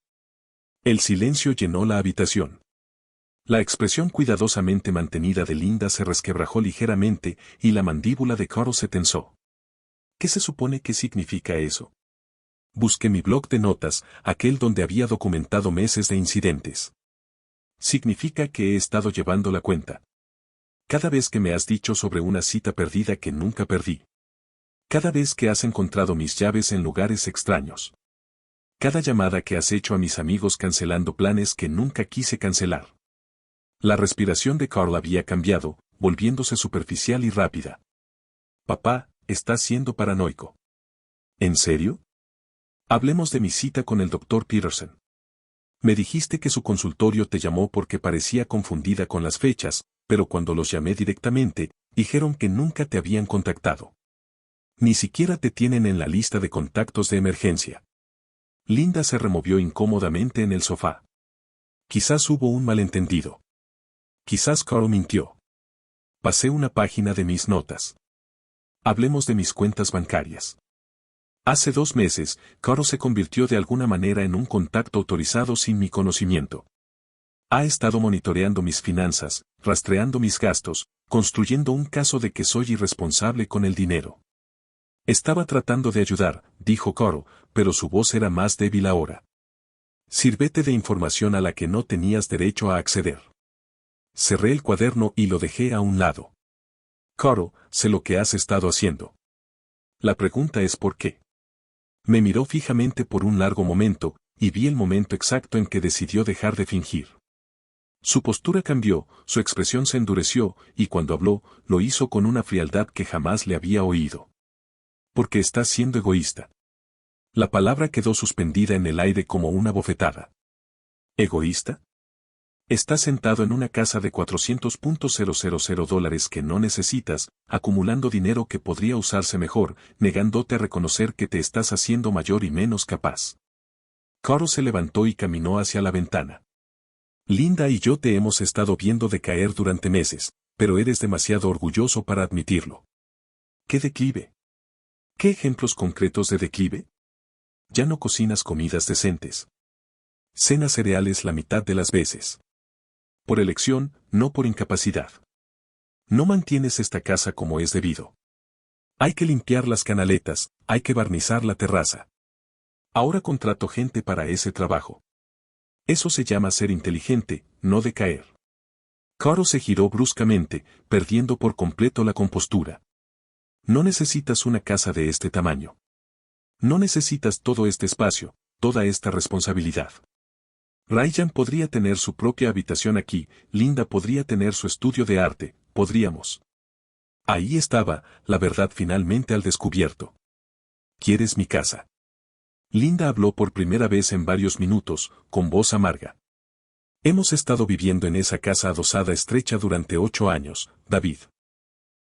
S1: El silencio llenó la habitación. La expresión cuidadosamente mantenida de Linda se resquebrajó ligeramente, y la mandíbula de Caro se tensó. ¿Qué se supone que significa eso? Busqué mi bloc de notas, aquel donde había documentado meses de incidentes. Significa que he estado llevando la cuenta. Cada vez que me has dicho sobre una cita perdida que nunca perdí. Cada vez que has encontrado mis llaves en lugares extraños. Cada llamada que has hecho a mis amigos cancelando planes que nunca quise cancelar. La respiración de Carl había cambiado, volviéndose superficial y rápida. Papá, estás siendo paranoico. ¿En serio? Hablemos de mi cita con el Dr. Peterson. Me dijiste que su consultorio te llamó porque parecía confundida con las fechas, pero cuando los llamé directamente, dijeron que nunca te habían contactado. Ni siquiera te tienen en la lista de contactos de emergencia. Linda se removió incómodamente en el sofá. Quizás hubo un malentendido. Quizás Carl mintió. Pasé una página de mis notas. Hablemos de mis cuentas bancarias. Hace 2 meses, Carl se convirtió de alguna manera en un contacto autorizado sin mi conocimiento. Ha estado monitoreando mis finanzas, rastreando mis gastos, construyendo un caso de que soy irresponsable con el dinero. Estaba tratando de ayudar, dijo Coro, pero su voz era más débil ahora. Sírvete de información a la que no tenías derecho a acceder. Cerré el cuaderno y lo dejé a un lado. Coro, sé lo que has estado haciendo. La pregunta es ¿por qué? Me miró fijamente por un largo momento, y vi el momento exacto en que decidió dejar de fingir. Su postura cambió, su expresión se endureció, y cuando habló, lo hizo con una frialdad que jamás le había oído. Porque estás siendo egoísta. La palabra quedó suspendida en el aire como una bofetada. ¿Egoísta? Estás sentado en una casa de $400,000 que no necesitas, acumulando dinero que podría usarse mejor, negándote a reconocer que te estás haciendo mayor y menos capaz. Caro se levantó y caminó hacia la ventana. Linda y yo te hemos estado viendo decaer durante meses, pero eres demasiado orgulloso para admitirlo. ¿Qué declive? ¿Qué ejemplos concretos de declive? Ya no cocinas comidas decentes. Cenas cereales la mitad de las veces. Por elección, no por incapacidad. No mantienes esta casa como es debido. Hay que limpiar las canaletas, hay que barnizar la terraza. Ahora contrato gente para ese trabajo. Eso se llama ser inteligente, no decaer. Caro se giró bruscamente, perdiendo por completo la compostura. No necesitas una casa de este tamaño. No necesitas todo este espacio, toda esta responsabilidad. Ryan podría tener su propia habitación aquí, Linda podría tener su estudio de arte, podríamos. Ahí estaba, la verdad finalmente al descubierto. ¿Quieres mi casa? Linda habló por primera vez en varios minutos, con voz amarga. Hemos estado viviendo en esa casa adosada estrecha durante 8 años, David.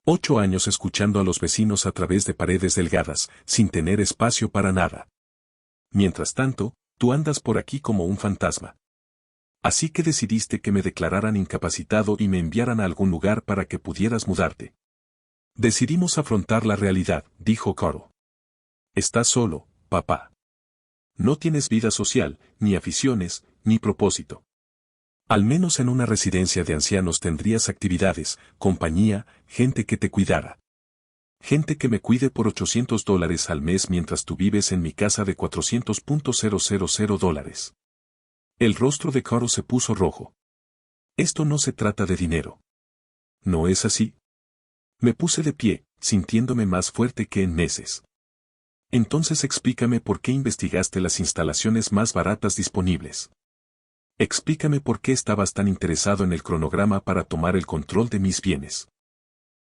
S1: 8 años escuchando a los vecinos a través de paredes delgadas, sin tener espacio para nada. Mientras tanto, tú andas por aquí como un fantasma. Así que decidiste que me declararan incapacitado y me enviaran a algún lugar para que pudieras mudarte. Decidimos afrontar la realidad, dijo Caro. Estás solo, papá. No tienes vida social, ni aficiones, ni propósito. Al menos en una residencia de ancianos tendrías actividades, compañía, gente que te cuidara. Gente que me cuide por $800 al mes mientras tú vives en mi casa de $400,000. El rostro de Caro se puso rojo. Esto no se trata de dinero. ¿No es así? Me puse de pie, sintiéndome más fuerte que en meses. Entonces explícame por qué investigaste las instalaciones más baratas disponibles. Explícame por qué estabas tan interesado en el cronograma para tomar el control de mis bienes.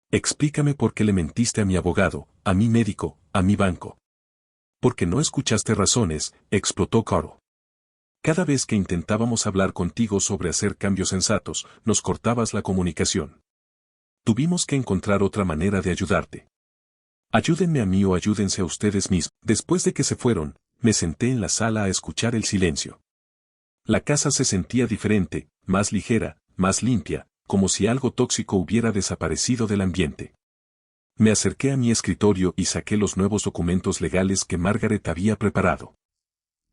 S1: Explícame por qué le mentiste a mi abogado, a mi médico, a mi banco. Porque no escuchaste razones, explotó Caro. Cada vez que intentábamos hablar contigo sobre hacer cambios sensatos, nos cortabas la comunicación. Tuvimos que encontrar otra manera de ayudarte. Ayúdenme a mí o ayúdense a ustedes mismos. Después de que se fueron, me senté en la sala a escuchar el silencio. La casa se sentía diferente, más ligera, más limpia, como si algo tóxico hubiera desaparecido del ambiente. Me acerqué a mi escritorio y saqué los nuevos documentos legales que Margaret había preparado.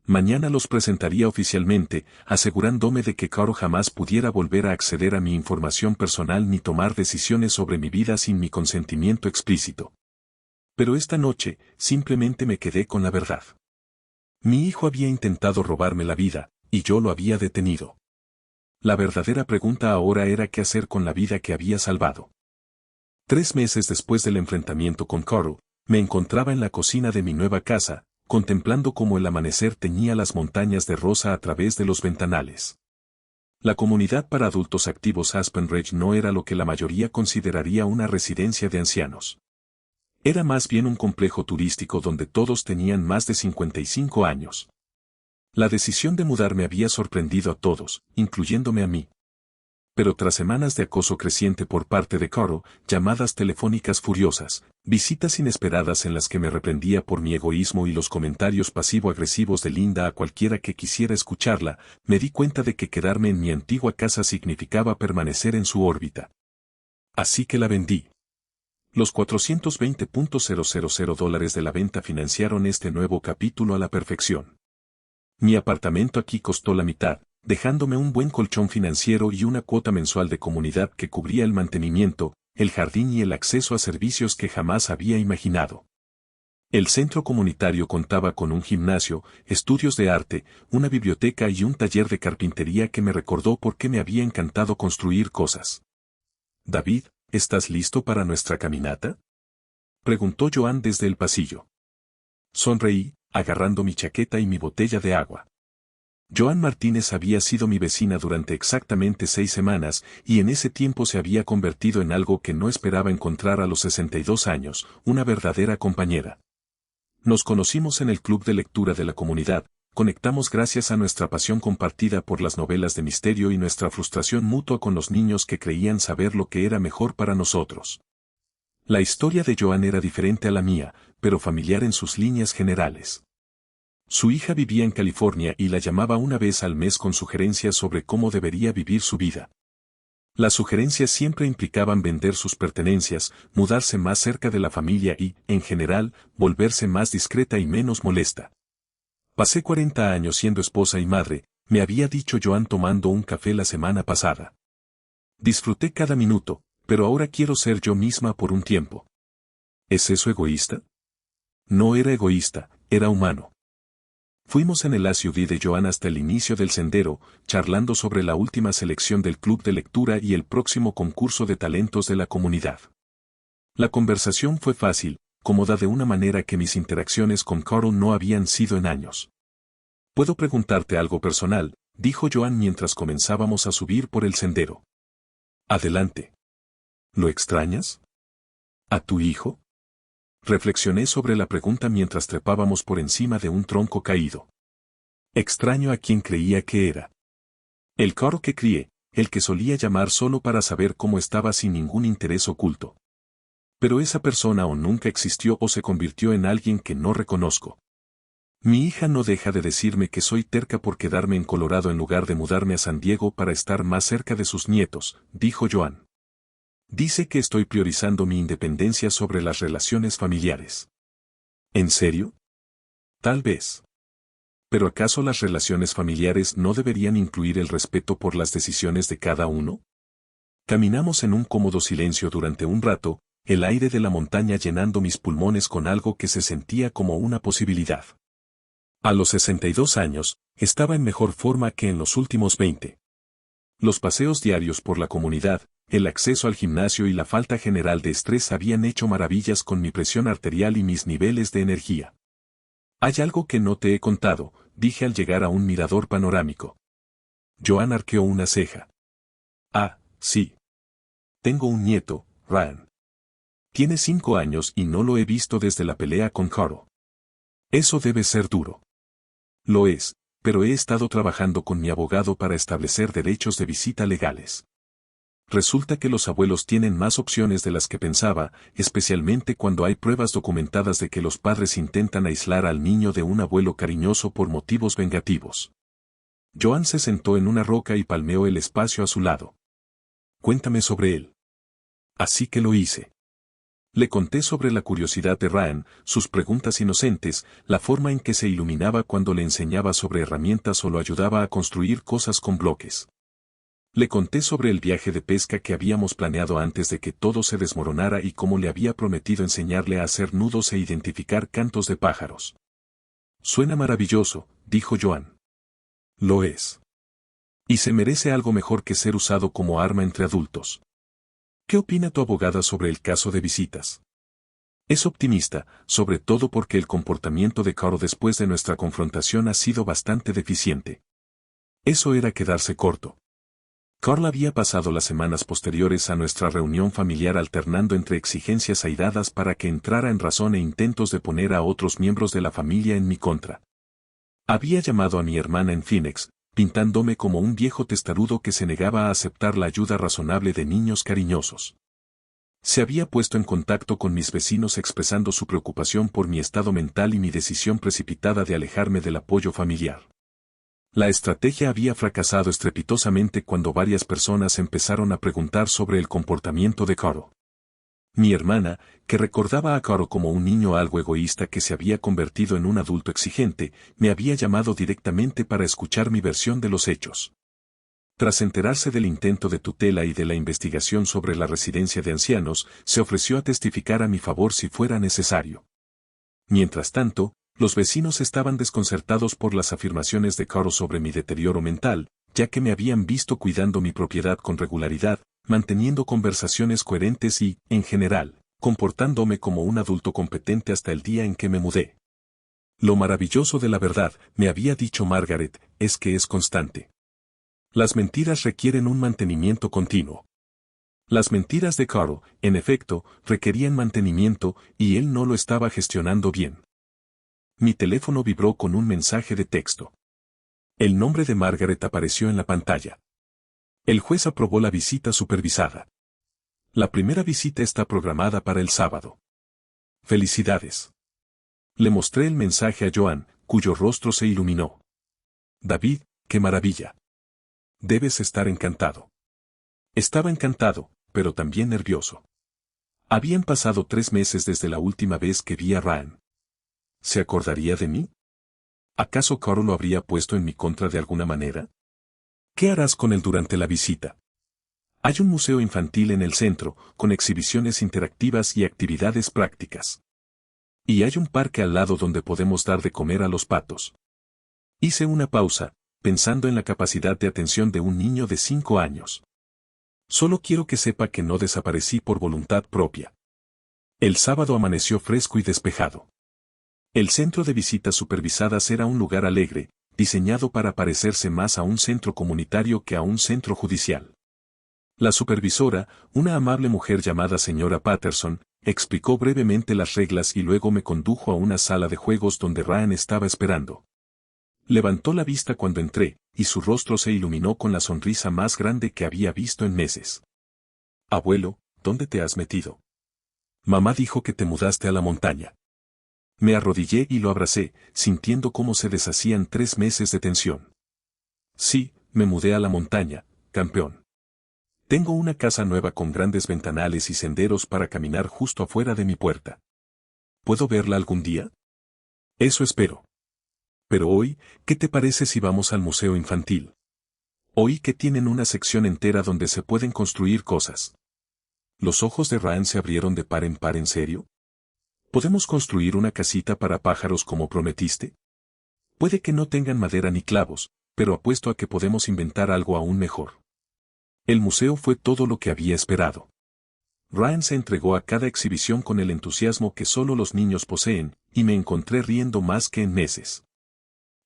S1: Mañana los presentaría oficialmente, asegurándome de que Caro jamás pudiera volver a acceder a mi información personal ni tomar decisiones sobre mi vida sin mi consentimiento explícito. Pero esta noche, simplemente me quedé con la verdad. Mi hijo había intentado robarme la vida, y yo lo había detenido. La verdadera pregunta ahora era qué hacer con la vida que había salvado. 3 meses después del enfrentamiento con Caro, me encontraba en la cocina de mi nueva casa, contemplando cómo el amanecer teñía las montañas de rosa a través de los ventanales. La comunidad para adultos activos Aspen Ridge no era lo que la mayoría consideraría una residencia de ancianos. Era más bien un complejo turístico donde todos tenían más de 55 años. La decisión de mudarme había sorprendido a todos, incluyéndome a mí. Pero tras semanas de acoso creciente por parte de Caro, llamadas telefónicas furiosas, visitas inesperadas en las que me reprendía por mi egoísmo y los comentarios pasivo-agresivos de Linda a cualquiera que quisiera escucharla, me di cuenta de que quedarme en mi antigua casa significaba permanecer en su órbita. Así que la vendí. Los $420,000 de la venta financiaron este nuevo capítulo a la perfección. Mi apartamento aquí costó la mitad, dejándome un buen colchón financiero y una cuota mensual de comunidad que cubría el mantenimiento, el jardín y el acceso a servicios que jamás había imaginado. El centro comunitario contaba con un gimnasio, estudios de arte, una biblioteca y un taller de carpintería que me recordó por qué me había encantado construir cosas. David, ¿estás listo para nuestra caminata? Preguntó Joan desde el pasillo. Sonreí, agarrando mi chaqueta y mi botella de agua. Joan Martínez había sido mi vecina durante exactamente 6 semanas, y en ese tiempo se había convertido en algo que no esperaba encontrar a los 62 años, una verdadera compañera. Nos conocimos en el club de lectura de la comunidad, conectamos gracias a nuestra pasión compartida por las novelas de misterio y nuestra frustración mutua con los niños que creían saber lo que era mejor para nosotros. La historia de Joan era diferente a la mía, pero familiar en sus líneas generales. Su hija vivía en California y la llamaba una vez al mes con sugerencias sobre cómo debería vivir su vida. Las sugerencias siempre implicaban vender sus pertenencias, mudarse más cerca de la familia y, en general, volverse más discreta y menos molesta. Pasé 40 años siendo esposa y madre, me había dicho Joan tomando un café la semana pasada. Disfruté cada minuto, pero ahora quiero ser yo misma por un tiempo. ¿Es eso egoísta? No era egoísta, era humano. Fuimos en el SUV de Joan hasta el inicio del sendero, charlando sobre la última selección del club de lectura y el próximo concurso de talentos de la comunidad. La conversación fue fácil, cómoda de una manera que mis interacciones con Carl no habían sido en años. «¿Puedo preguntarte algo personal?», dijo Joan mientras comenzábamos a subir por el sendero. «Adelante». «¿Lo extrañas? ¿A tu hijo?». Reflexioné sobre la pregunta mientras trepábamos por encima de un tronco caído. Extraño a quien creía que era. El Carl que crié, el que solía llamar solo para saber cómo estaba sin ningún interés oculto. Pero esa persona o nunca existió o se convirtió en alguien que no reconozco. Mi hija no deja de decirme que soy terca por quedarme en Colorado en lugar de mudarme a San Diego para estar más cerca de sus nietos, dijo Joan. Dice que estoy priorizando mi independencia sobre las relaciones familiares. ¿En serio? Tal vez. ¿Pero acaso las relaciones familiares no deberían incluir el respeto por las decisiones de cada uno? Caminamos en un cómodo silencio durante un rato, el aire de la montaña llenando mis pulmones con algo que se sentía como una posibilidad. A los 62 años, estaba en mejor forma que en los últimos 20. Los paseos diarios por la comunidad, el acceso al gimnasio y la falta general de estrés habían hecho maravillas con mi presión arterial y mis niveles de energía. Hay algo que no te he contado, dije al llegar a un mirador panorámico. Joan arqueó una ceja. Ah, sí. Tengo un nieto, Ryan. Tiene 5 años y no lo he visto desde la pelea con Carl. Eso debe ser duro. Lo es, pero he estado trabajando con mi abogado para establecer derechos de visita legales. Resulta que los abuelos tienen más opciones de las que pensaba, especialmente cuando hay pruebas documentadas de que los padres intentan aislar al niño de un abuelo cariñoso por motivos vengativos. Joan se sentó en una roca y palmeó el espacio a su lado. Cuéntame sobre él. Así que lo hice. Le conté sobre la curiosidad de Ryan, sus preguntas inocentes, la forma en que se iluminaba cuando le enseñaba sobre herramientas o lo ayudaba a construir cosas con bloques. Le conté sobre el viaje de pesca que habíamos planeado antes de que todo se desmoronara y cómo le había prometido enseñarle a hacer nudos e identificar cantos de pájaros. Suena maravilloso, dijo Joan. Lo es. Y se merece algo mejor que ser usado como arma entre adultos. ¿Qué opina tu abogada sobre el caso de visitas? Es optimista, sobre todo porque el comportamiento de Carl después de nuestra confrontación ha sido bastante deficiente. Eso era quedarse corto. Carl había pasado las semanas posteriores a nuestra reunión familiar alternando entre exigencias airadas para que entrara en razón e intentos de poner a otros miembros de la familia en mi contra. Había llamado a mi hermana en Phoenix, pintándome como un viejo testarudo que se negaba a aceptar la ayuda razonable de niños cariñosos. Se había puesto en contacto con mis vecinos expresando su preocupación por mi estado mental y mi decisión precipitada de alejarme del apoyo familiar. La estrategia había fracasado estrepitosamente cuando varias personas empezaron a preguntar sobre el comportamiento de Carl. Mi hermana, que recordaba a Carl como un niño algo egoísta que se había convertido en un adulto exigente, me había llamado directamente para escuchar mi versión de los hechos. Tras enterarse del intento de tutela y de la investigación sobre la residencia de ancianos, se ofreció a testificar a mi favor si fuera necesario. Mientras tanto, los vecinos estaban desconcertados por las afirmaciones de Carl sobre mi deterioro mental, ya que me habían visto cuidando mi propiedad con regularidad, manteniendo conversaciones coherentes y, en general, comportándome como un adulto competente hasta el día en que me mudé. Lo maravilloso de la verdad, me había dicho Margaret, es que es constante. Las mentiras requieren un mantenimiento continuo. Las mentiras de Carl, en efecto, requerían mantenimiento, y él no lo estaba gestionando bien. Mi teléfono vibró con un mensaje de texto. El nombre de Margaret apareció en la pantalla. El juez aprobó la visita supervisada. La primera visita está programada para el sábado. Felicidades. Le mostré el mensaje a Joan, cuyo rostro se iluminó. David, qué maravilla. Debes estar encantado. Estaba encantado, pero también nervioso. Habían pasado 3 meses desde la última vez que vi a Ryan. ¿Se acordaría de mí? ¿Acaso Carl lo habría puesto en mi contra de alguna manera? ¿Qué harás con él durante la visita? Hay un museo infantil en el centro, con exhibiciones interactivas y actividades prácticas. Y hay un parque al lado donde podemos dar de comer a los patos. Hice una pausa, pensando en la capacidad de atención de un niño de 5 años. Solo quiero que sepa que no desaparecí por voluntad propia. El sábado amaneció fresco y despejado. El centro de visitas supervisadas era un lugar alegre, diseñado para parecerse más a un centro comunitario que a un centro judicial. La supervisora, una amable mujer llamada señora Patterson, explicó brevemente las reglas y luego me condujo a una sala de juegos donde Ryan estaba esperando. Levantó la vista cuando entré, y su rostro se iluminó con la sonrisa más grande que había visto en meses. Abuelo, ¿dónde te has metido? Mamá dijo que te mudaste a la montaña. Me arrodillé y lo abracé, sintiendo cómo se deshacían 3 meses de tensión. Sí, me mudé a la montaña, campeón. Tengo una casa nueva con grandes ventanales y senderos para caminar justo afuera de mi puerta. ¿Puedo verla algún día? Eso espero. Pero hoy, ¿qué te parece si vamos al museo infantil? Oí que tienen una sección entera donde se pueden construir cosas. Los ojos de Ryan se abrieron de par ¿en serio? ¿Podemos construir una casita para pájaros como prometiste? Puede que no tengan madera ni clavos, pero apuesto a que podemos inventar algo aún mejor. El museo fue todo lo que había esperado. Ryan se entregó a cada exhibición con el entusiasmo que solo los niños poseen, y me encontré riendo más que en meses.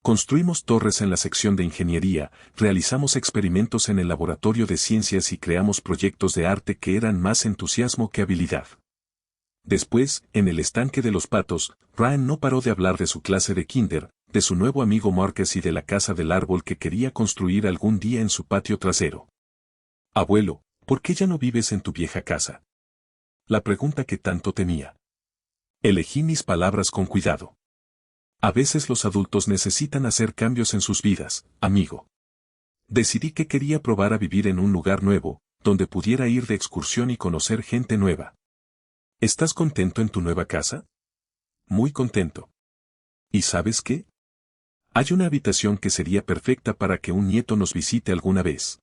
S1: Construimos torres en la sección de ingeniería, realizamos experimentos en el laboratorio de ciencias y creamos proyectos de arte que eran más entusiasmo que habilidad. Después, en el estanque de los patos, Ryan no paró de hablar de su clase de kinder, de su nuevo amigo Marcus y de la casa del árbol que quería construir algún día en su patio trasero. Abuelo, ¿por qué ya no vives en tu vieja casa? La pregunta que tanto temía. Elegí mis palabras con cuidado. A veces los adultos necesitan hacer cambios en sus vidas, amigo. Decidí que quería probar a vivir en un lugar nuevo, donde pudiera ir de excursión y conocer gente nueva. ¿Estás contento en tu nueva casa? Muy contento. ¿Y sabes qué? Hay una habitación que sería perfecta para que un nieto nos visite alguna vez.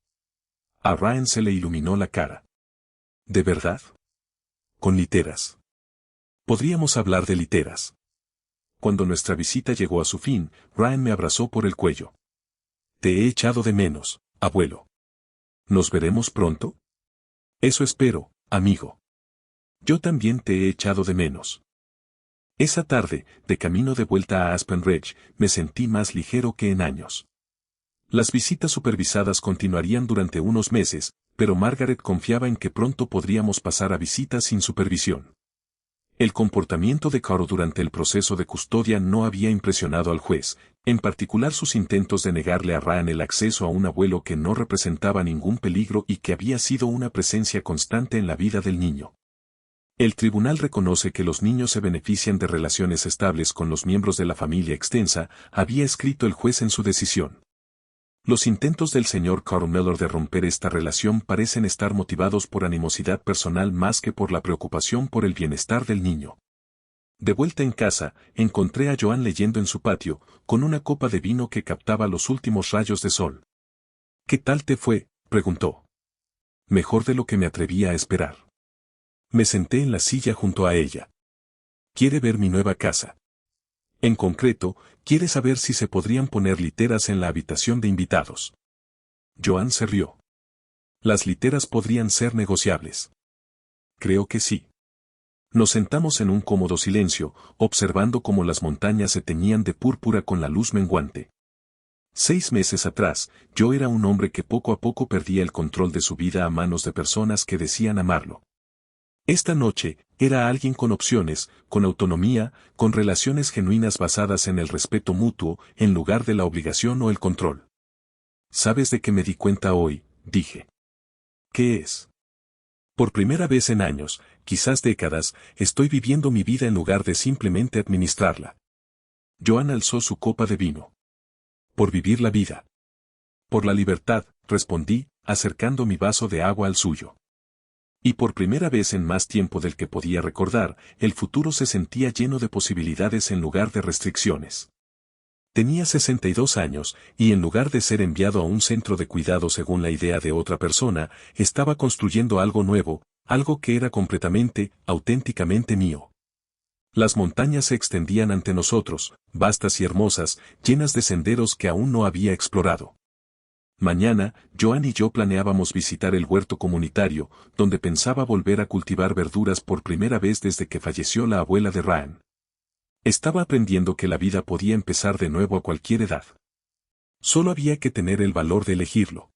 S1: A Ryan se le iluminó la cara. ¿De verdad? Con literas. Podríamos hablar de literas. Cuando nuestra visita llegó a su fin, Ryan me abrazó por el cuello. Te he echado de menos, abuelo. ¿Nos veremos pronto? Eso espero, amigo. Yo también te he echado de menos. Esa tarde, de camino de vuelta a Aspen Ridge, me sentí más ligero que en años. Las visitas supervisadas continuarían durante unos meses, pero Margaret confiaba en que pronto podríamos pasar a visitas sin supervisión. El comportamiento de Carl durante el proceso de custodia no había impresionado al juez, en particular sus intentos de negarle a Ryan el acceso a un abuelo que no representaba ningún peligro y que había sido una presencia constante en la vida del niño. El tribunal reconoce que los niños se benefician de relaciones estables con los miembros de la familia extensa, había escrito el juez en su decisión. Los intentos del señor Carl Miller de romper esta relación parecen estar motivados por animosidad personal más que por la preocupación por el bienestar del niño. De vuelta en casa, encontré a Joan leyendo en su patio, con una copa de vino que captaba los últimos rayos de sol. ¿Qué tal te fue?, preguntó. Mejor de lo que me atrevía a esperar. Me senté en la silla junto a ella. ¿Quiere ver mi nueva casa? En concreto, quiere saber si se podrían poner literas en la habitación de invitados. Joan se rió. Las literas podrían ser negociables. Creo que sí. Nos sentamos en un cómodo silencio, observando cómo las montañas se teñían de púrpura con la luz menguante. 6 meses atrás, yo era un hombre que poco a poco perdía el control de su vida a manos de personas que decían amarlo. Esta noche, era alguien con opciones, con autonomía, con relaciones genuinas basadas en el respeto mutuo, en lugar de la obligación o el control. ¿Sabes de qué me di cuenta hoy?, dije. ¿Qué es? Por primera vez en años, quizás décadas, estoy viviendo mi vida en lugar de simplemente administrarla. Joan alzó su copa de vino. Por vivir la vida. Por la libertad, respondí, acercando mi vaso de agua al suyo. Y por primera vez en más tiempo del que podía recordar, el futuro se sentía lleno de posibilidades en lugar de restricciones. Tenía 62 años, y en lugar de ser enviado a un centro de cuidado según la idea de otra persona, estaba construyendo algo nuevo, algo que era completamente, auténticamente mío. Las montañas se extendían ante nosotros, vastas y hermosas, llenas de senderos que aún no había explorado. Mañana, Joan y yo planeábamos visitar el huerto comunitario, donde pensaba volver a cultivar verduras por primera vez desde que falleció la abuela de Ryan. Estaba aprendiendo que la vida podía empezar de nuevo a cualquier edad. Solo había que tener el valor de elegirlo.